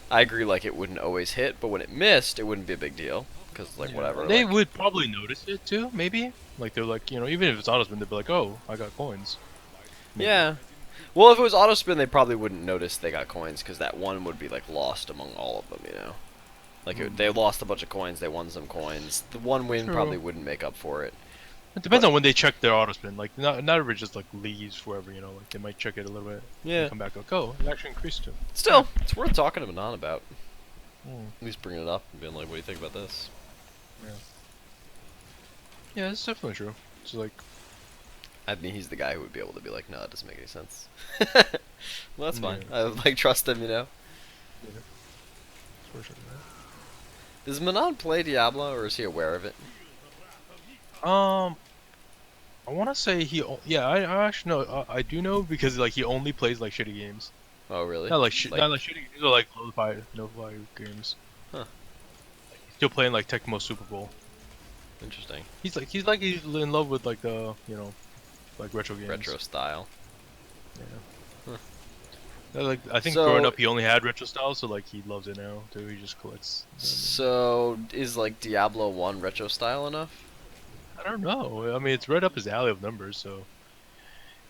I agree. Like, it wouldn't always hit, but when it missed, it wouldn't be a big deal because like Yeah. whatever. They like, would probably notice it too, maybe. Like they're like, you know, even if it's auto spin, they'd be like, oh, I got coins. Maybe. Yeah. Well, if it was auto spin, they probably wouldn't notice they got coins because that one would be like lost among all of them. You know. Like they lost a bunch of coins, they won some coins. The one win True. probably wouldn't make up for it. It depends on when they check their auto spin. Like not everybody just like leaves forever, you know. Like they might check it a little bit. Yeah. And come back like, oh, it actually increased it. Still, it's worth talking to Manon about. Hmm. At least bringing it up and being like, what do you think about this? Yeah, it's definitely true. It's like I mean, he's the guy who would be able to be like, no, it doesn't make any sense. Well, that's Yeah. fine. I would like trust him, you know. Yeah. For sure. Does Manon play Diablo, or is he aware of it? Um, I want to say yeah, I actually know. I do know because like he only plays like shitty games. Oh, really? Not like Like, not like shitty. These are like no fire games. huh? He's still playing like Tecmo Super Bowl. Interesting. He's in love with like the like retro games. Retro style. Yeah. Huh. Like I think growing So, up he only had retro style, so like he loves it now too. He just collects them. so is like Diablo 1 retro style enough? I don't know. I mean, it's right up his alley of numbers, so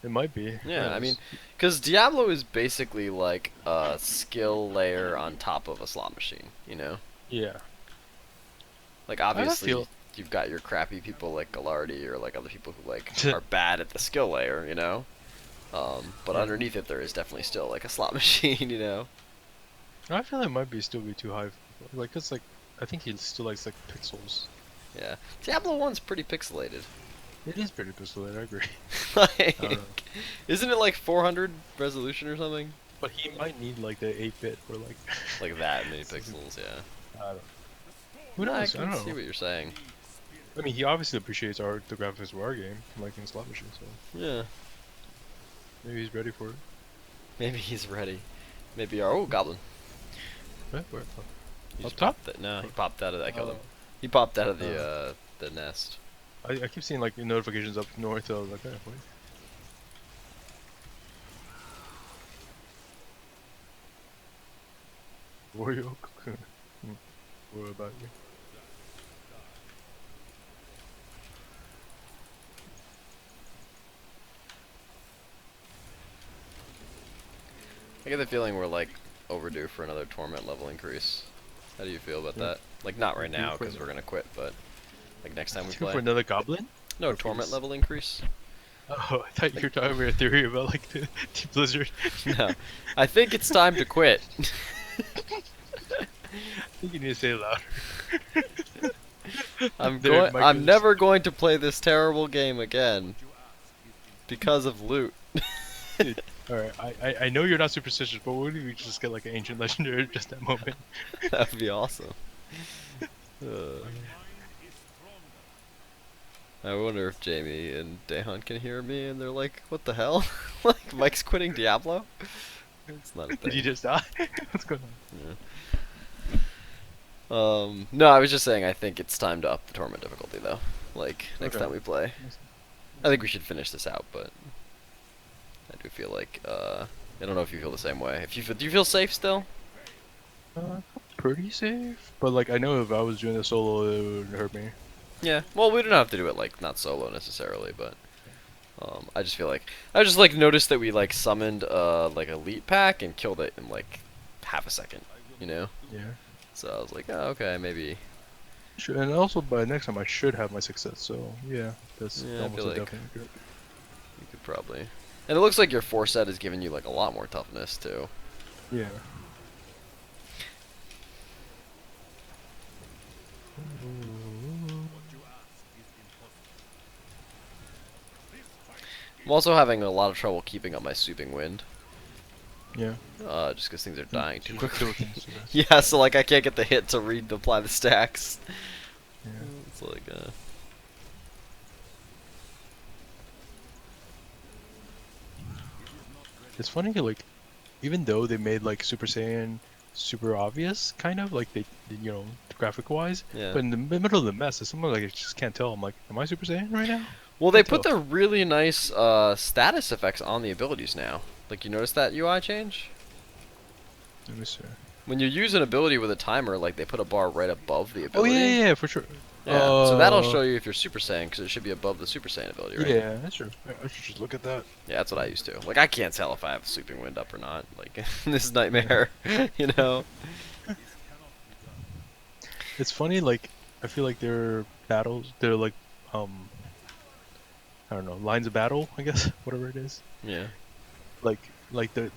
it might be. Who Yeah, I mean, knows? because Diablo is basically like a skill layer on top of a slot machine, you know? Yeah. Like, I don't obviously, feel. you've got your crappy people like Galardi or like other people who like are bad at the skill layer, you know? But Yeah. underneath it, there is definitely still like a slot machine, you know? I feel it might be still be too high. Like it's like I think he still likes like pixels. Yeah. Diablo 1's pretty pixelated. It is pretty pixelated. I agree. I don't Like, know. isn't it like 400 resolution or something? But he might need like the 8-bit or like. Like that many pixels, yeah. I don't. Who I knows? I can don't see know. what you're saying. I mean, he obviously appreciates the graphics of our game, like in slot machine. So Yeah. maybe he's ready for it. Maybe he's ready. Maybe our goblin. Where? Oh. He Up just top? popped it. No, he popped out of. I killed him. Uh, He popped out of uh, the nest. I keep seeing like notifications up north. So I was like, wait. Wario Cocoon. What about you? I get the feeling we're like overdue for another torment level increase. How do you feel about Yeah. that? Like not right Overdue now for because we're gonna quit, but like next time we For play. another goblin? No Or for torment this? level increase. Oh, I thought you were talking about a theory about like the Blizzard. No, I think it's time to quit. I think you need to say it louder. I'm never going to play this terrible game again because of loot. Dude, alright, I know you're not superstitious, but what if we just get like an ancient legendary at just that moment? That would be awesome. Uh, I wonder if Jamie and Dahan can hear me and they're like, what the hell? Like, Mike's quitting Diablo? It's not a Did you thing. just die? What's going on? Yeah. No, I was just saying I think it's time to up the torment difficulty though. Like, next Okay. time we play. I think we should finish this out, but I do feel like, I don't know if you feel the same way. Do you feel safe still? Pretty safe, but like I know if I was doing a solo, it would hurt me. Yeah. Well, we don't have to do it like not solo necessarily, but I just like noticed that we like summoned like elite pack and killed it in like half a second, you know? Yeah. So I was like, oh, okay, maybe. Sure, and also by next time I should have my success. So yeah, that's Yeah, I almost feel a like definite good. you could probably. And it looks like your 4 set is giving you like a lot more toughness too. Yeah. I'm also having a lot of trouble keeping up my sweeping wind. Yeah. Just because things are dying too Kill quickly. things, so that's- Yeah, so like I can't get the hit to apply the stacks. Yeah. It's like It's funny, like, even though they made like Super Saiyan super obvious, kind of like graphic wise, yeah. but in the middle of the mess, it's someone like I just can't tell. I'm like, am I Super Saiyan right now? Well, they Can't put tell. the really nice status effects on the abilities now. Like, you notice that UI change? Let me see. When you use an ability with a timer, like, they put a bar right above the Oh ability. yeah, for sure. Yeah, so that'll show you if you're Super Saiyan, because it should be above the Super Saiyan ability, right? Yeah, that's true. I should just look at that. Yeah, that's what I used to. Like, I can't tell if I have Sweeping Wind up or not. Like, this is nightmare, you know? It's funny, like I feel like their battles, they're like I don't know, lines of battle, I guess, whatever it is. Yeah. Like the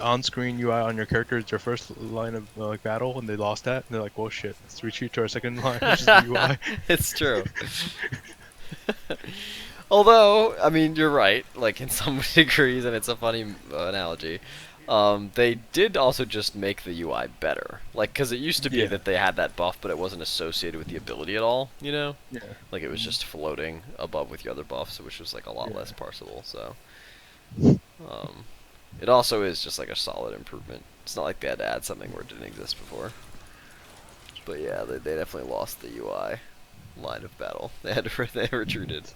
on-screen UI on your character is their first line of like battle, and they lost that, and they're like, "Well, shit, let's retreat to our second line, which is the UI." It's true. Although, I mean, you're right. Like in some degrees, and it's a funny analogy. They did also just make the UI better. Like, because it used to be Yeah. that they had that buff, but it wasn't associated with the ability at all. You know, Yeah. like it was Mhm. just floating above with your other buffs, which was like a lot less Yeah. parsable. So, um, it also is just like a solid improvement. It's not like they had to add something where it didn't exist before. But yeah, they definitely lost the UI line of battle. They had to they retreated.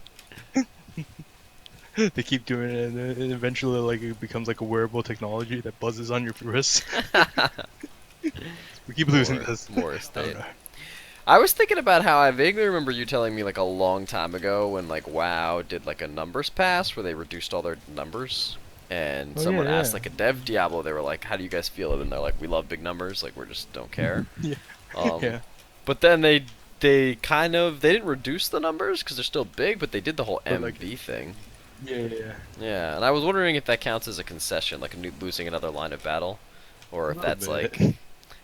They keep doing it, and then eventually, like, it becomes like a wearable technology that buzzes on your wrist. We keep losing this. More I don't estate. know. I was thinking about how I vaguely remember you telling me like a long time ago when like WoW did like a numbers pass where they reduced all their numbers. And Oh yeah, someone asked yeah, like a dev Diablo, they were like, "How do you guys feel?" And they're like, "We love big numbers. Like we just don't care." yeah, Um, yeah. but then they kind of they didn't reduce the numbers because they're still big, but they did the whole But like, MV thing. yeah, yeah, yeah. Yeah, and I was wondering if that counts as a concession, like losing another line of battle, or A if little that's bit. like,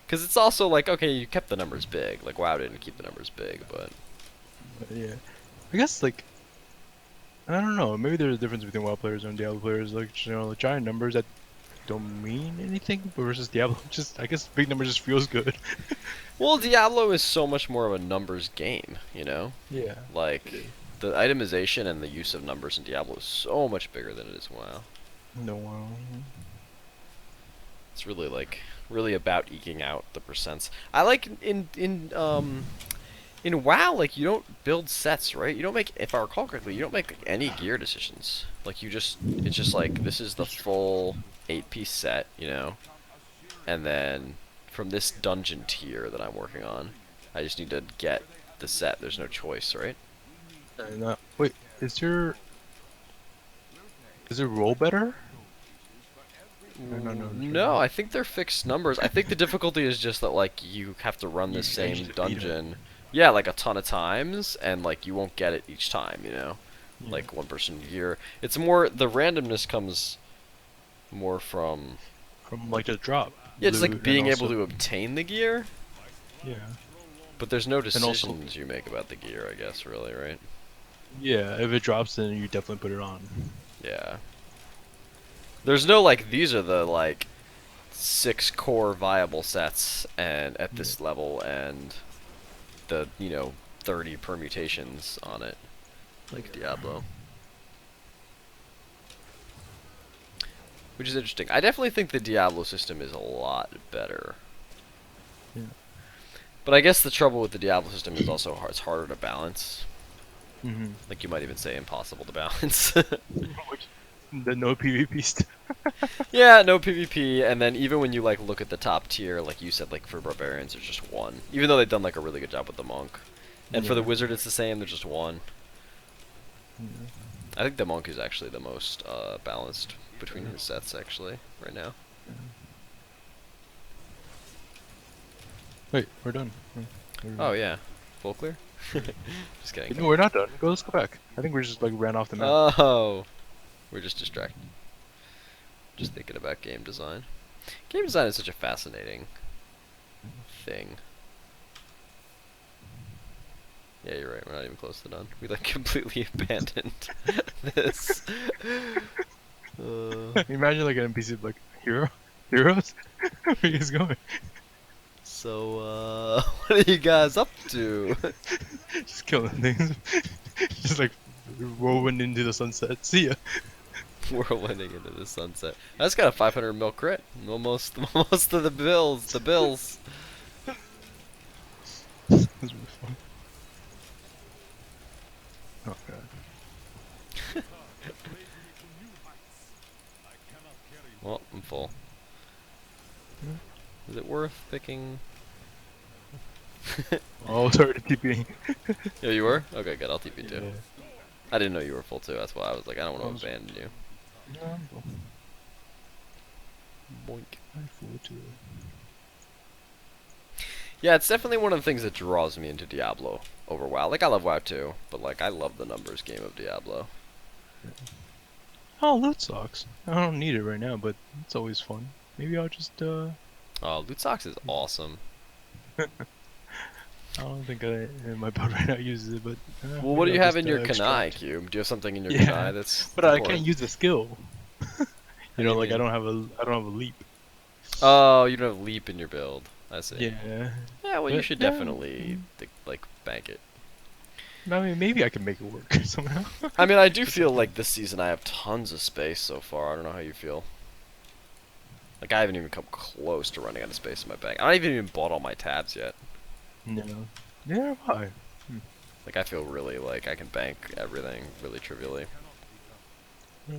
because it's also like, okay, you kept the numbers big. Like WoW didn't keep the numbers big, but But yeah. I guess like I don't know. Maybe there's a difference between WoW players and Diablo players. Like the giant numbers that don't mean anything versus Diablo. Just I guess big numbers just feels good. well, Diablo is so much more of a numbers game, you know? Yeah, it Like is. the itemization and the use of numbers in Diablo is so much bigger than it is in WoW. No WoW. It's really like really about eking out the percents. I like in WoW, like you don't build sets, right? You don't make, if I recall correctly, you don't make like, any gear decisions. Like you just, it's just like this is the That's true. full 8-piece set, you know, and then from this dungeon tier that I'm working on, I just need to get the set. There's no choice, right? And wait, is your roll better? Or no, no, sure. No, I think they're fixed numbers. I think the difficulty is just that like you have to run the You same need to beat it. dungeon, yeah, like a ton of times, and like you won't get it each time, you know. Yeah. Like one person a year. It's more the randomness comes more from, From like the drop, yeah, just like loot, and being able also to obtain the gear, yeah, but there's no and also decisions you make about the gear, I guess, really, right? yeah. If it drops, then you definitely put it on. Yeah. There's no like these are the like 6 core viable sets and at Yeah. this level and the, 30 permutations on it like Diablo. Which is interesting. I definitely think the Diablo system is a lot better. Yeah. But I guess the trouble with the Diablo system is also it's harder to balance. Mm-hmm. Like you might even say impossible to balance. Which the no PvP stuff. Yeah, no PvP, and then even when you like look at the top tier, like you said, like for barbarians, there's just one. Even though they've done like a really good job with the monk, and for the Yeah. wizard, it's the same. There's just one. Yeah. I think the monk is actually the most balanced between his sets actually right now. Wait, we're done. Oh yeah, full clear. Just kidding. No, we're not done. Go, let's go back. I think we just like ran off the map. Oh, we're just distracted. Just thinking about game design. Game design is such a fascinating thing. Yeah, you're right. We're not even close to done. We like completely abandoned this. Uh, Imagine like an NPC like heroes. Where are you guys going? what are you guys up to? Just killing things. Just like rolling into the sunset. See ya. Whirlwinding into the sunset. I just got a 500 mil crit. Almost, almost to the bills. The bills. That's really fun. Oh god. Well, I'm full. Is it worth picking? Oh, sorry to TP. Yeah, you were? Okay, good. I'll TP too. Yeah. I didn't know you were full too. That's why I was like, I don't I want was, to abandon you. no, I'm cool. Boink. I'm full too. Yeah, it's definitely one of the things that draws me into Diablo over WoW. Like, I love WoW too, but like, I love the numbers game of Diablo. Oh, loot socks. I don't need it right now, but it's always fun. Maybe I'll just Oh, Loot Socks is awesome. I don't think my build right now uses it, but Well, what do maybe you I'll have just in your Kanai extract. cube? Do you have something in your Yeah, Kanai that's but I can't important? use the skill. How do you Like mean? I don't have a leap. Oh, you don't have leap in your build. I see. Yeah, Yeah, well, you but should yeah, definitely like bank it. I mean maybe I can make it work somehow. I mean, I do Just like feel like this season I have tons of space so far. I don't know how you feel. Like I haven't even come close to running out of space in my bank. I haven't even bought all my tabs yet. no, yeah, why? Like I feel really like I can bank everything really trivially. Hmm.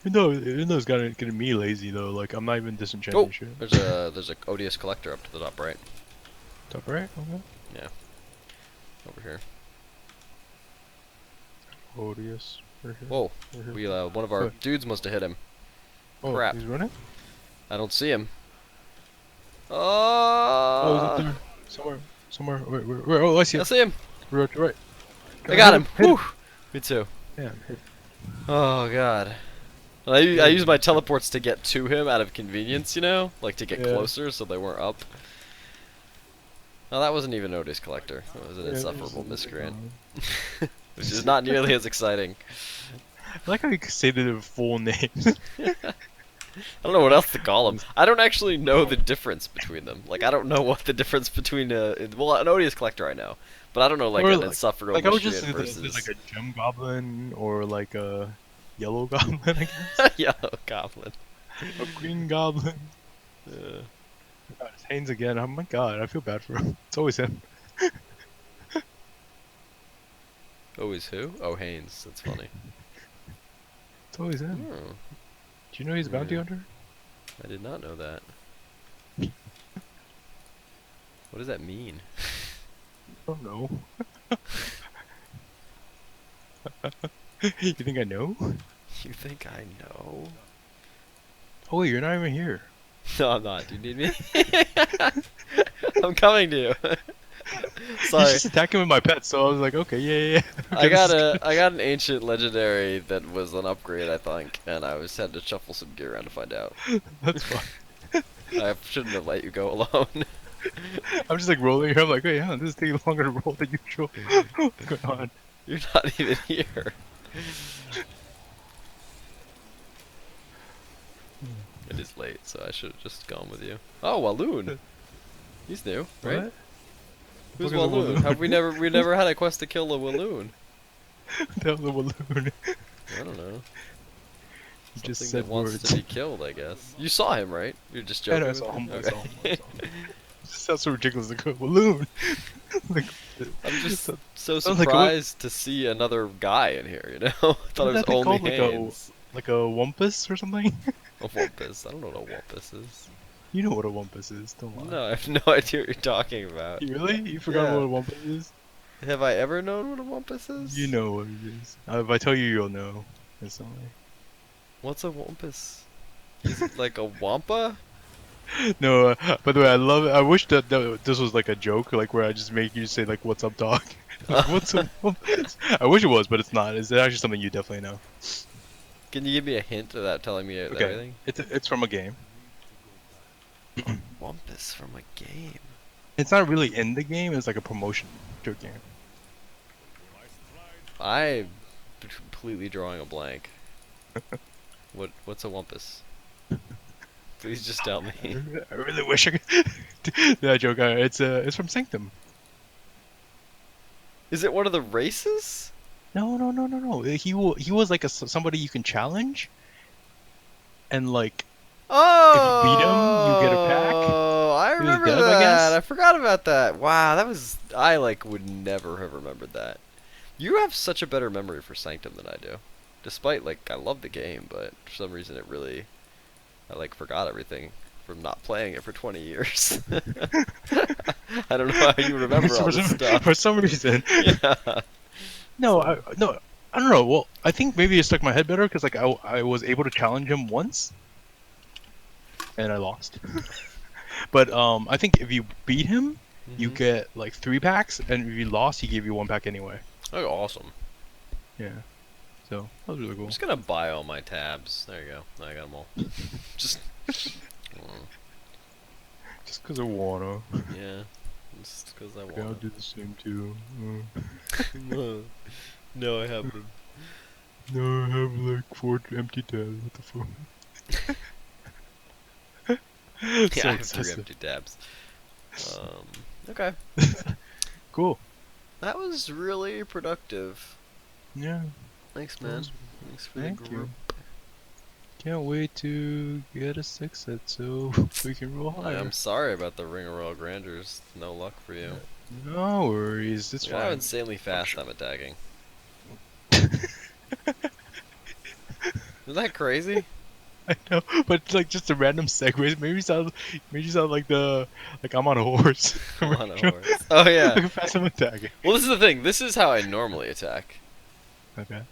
Even though it's getting me lazy though. Like I'm not even Oh, disenchanting shit. there's a ODS collector up to the top right. Top right? Okay. Yeah, over here. Odious. Right here. Whoa, Right here. we one of our What? dudes must have hit him. Oh, Crap, he's running? I don't see him. Oh, he's up Oh, there. Somewhere. Somewhere. Wait. Oh, I see I him. see him. Right, right. I Hit got him. him. Hit him. Whew. Me too. Yeah, hit. Oh god. I use my teleports to get to him out of convenience, you know? Like to get Yeah. closer so they weren't up. Oh, that wasn't even Otis Collector. It was an Yeah, insufferable miscreant. I Which is not nearly as exciting. like how you say their full names. I don't know what else to call them. I don't actually know the difference between them. Like, I don't know what the difference between well, an Odious Collector I know. But I don't know, like, Or an insufferable I would just miscreant say that it's like versus a gem goblin or like a yellow goblin, I guess. Yellow Goblin. A green goblin. Uh, God, it's Haynes again. Oh my god, I feel bad for him. It's always him. always who? Oh, Haynes. That's funny. It's always him. Oh, Do you know he's a bounty yeah. hunter? I did not know that. What does that mean? I don't know. You think I know? You think I know? Oh wait, you're not even here. No, I'm not. Do you need me? I'm coming to you. He's Sorry. just attacking with my pet, so I was like, okay, yeah. I Okay, this got is good. I got an ancient legendary that was an upgrade, I think, and I was had to shuffle some gear around to find out. That's fine. I shouldn't have let you go alone. I'm just like rolling here. I'm like, oh yeah, this is taking longer to roll than usual. What's going on? You're not even here. It is late, so I should have just gone with you. Oh, Walloon. He's new, right? What? Who's The fuck is a Walloon? balloon? Have we never had a quest to kill a Walloon? That was a balloon. I don't know. He just Something said that wants words. to be killed, I guess. You saw him, right? You're just I joking. know, I with saw me? him. I Okay. saw him. I saw him. It sounds so ridiculous. Like a balloon. Like, I'm just so- so sounds like what? surprised to see another guy in here, you know? I thought What's it was that thing only called? Haynes. Like a wumpus or something? A Wumpus. I don't know what a Wumpus is. You know what a wumpus is. Don't lie. No, I have no idea what you're talking about. You really? You forgot Yeah. what a wumpus is? Have I ever known what a Wumpus is? You know what it is. If I tell you, you'll know. Instantly. What's a Wumpus? Is it like a Wampa? No, by the way, I love it. I wish that this was like a joke, like where I just make you say like, "What's up, dog?" Like, what's up? I wish it was, but it's not. It's actually something you definitely know. Can you give me a hint without telling me Okay, everything? it's from a game. Wumpus from a game. It's not really in the game. It's like a promotion to a game. I'm completely drawing a blank. What's a Wumpus? Please just tell me. I really wish I could. That joke. It's from Sanctum. Is it one of the races? No. He was like somebody you can challenge, and like if you beat him, you get a pack. Oh, I He was remember dev, I that. guess. I forgot about that. Wow, that was I like would never have remembered that. You have such a better memory for Sanctum than I do. Despite like I love the game, but for some reason it really I like forgot everything from not playing it for 20 years. I don't know how you remember all this stuff. For some reason. Yeah. No, I don't know. Well, I think maybe it stuck in my head better because like I was able to challenge him once, and I lost. But I think if you beat him, you Mhm. get like 3 packs, and if you lost, he gave you 1 pack anyway. Oh, awesome. Yeah. So that was really I'm cool. just gonna buy all my tabs. There you go. I got them all. Just. Just because I wanna. Yeah. I'm Because I Okay, I'll want do the same too. to. No, I have them. No, I have like 4 empty tabs. What the fuck? Yeah, So I have 3 excessive. empty tabs. Okay. Cool. That was really productive. Yeah, Thanks, that man. was. Thanks for the Thank group. you. Can't wait to get a 6 set so we can roll I'm higher. sorry about the Ring of Royal Grandeurs. No luck for you. No worries, it's Look at how fine. insanely I'm fast sure. I'm attacking. Isn't that crazy? I know, but it's like just a random segues. Maybe you sound like like I'm on a horse. I'm on a horse. Oh yeah. Look how fast I'm attacking. Well, this is the thing. This is how I normally attack. Okay.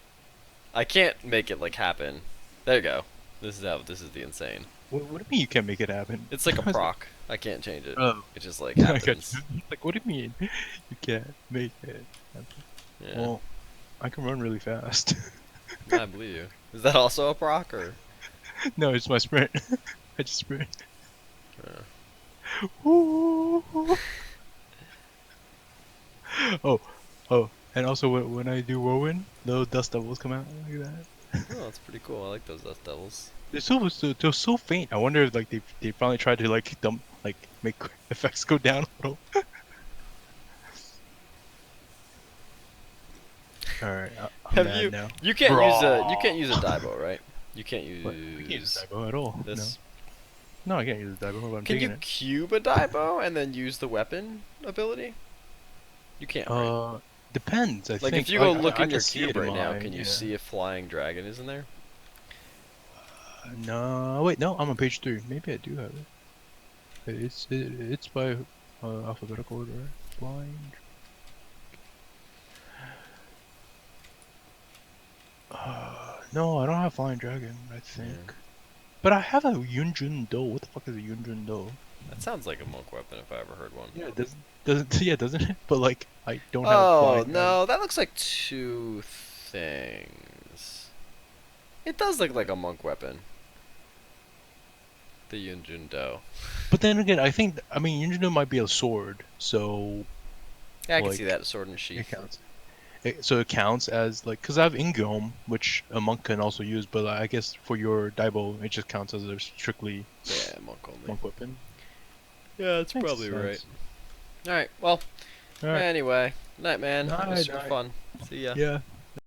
I can't make it like happen. There you go. This is the insane. What do you mean you can't make it happen? It's like a I was like, proc. I can't change it. oh, It just like I got happens. you. Like, what do you mean you can't make it happen? Yeah. Well, I can run really fast. I believe you. Is that also a proc or? No, it's my sprint. I just sprint. Uh, Ooh. Oh, oh, and also when I do whirlwind, little dust devils come out like that. oh, that's pretty cool. I like those Dust Devils. They're so faint. I wonder if like they finally tried to like dump like make effects go down a little. All right, I'm Have mad you? now. You can't use a. You can't use a Bro. Daibo, right? You can't What? I can't use use a Daibo at all. this. No, no, I can't use a Daibo. But I'm Can taking you it. cube a Daibo and then use the weapon ability? You can't, right? Uh, depends. I Like if think you go look I in can your see cube it in right now, my can you yeah. see a flying dragon is in there? No, wait, no, I'm on page 3. Maybe I do have it. It's by alphabetical order. Right? Blind. No, I don't have flying dragon. I Yeah. think, but I have a Yunjun Do. What the fuck is a Yunjun Do? That sounds like a monk weapon if I ever heard one. Yeah, it doesn't yeah, doesn't it? But like, I don't have Oh, flying dragon. no, that looks like two things. It does look like a monk weapon. The Yunjun Do. But then again, I mean Yunjun Do might be a sword, so Yeah, I can see like that sword and it sheath. counts. So it counts as like, cause I have Ingome, which a monk can also use, but I guess for your Daibo, it just counts as a strictly Yeah, monk only. monk weapon. Yeah, that's Makes probably right. sense. Alright, well, All right. anyway. Night, man. It was Night, super night. fun. See ya. Yeah.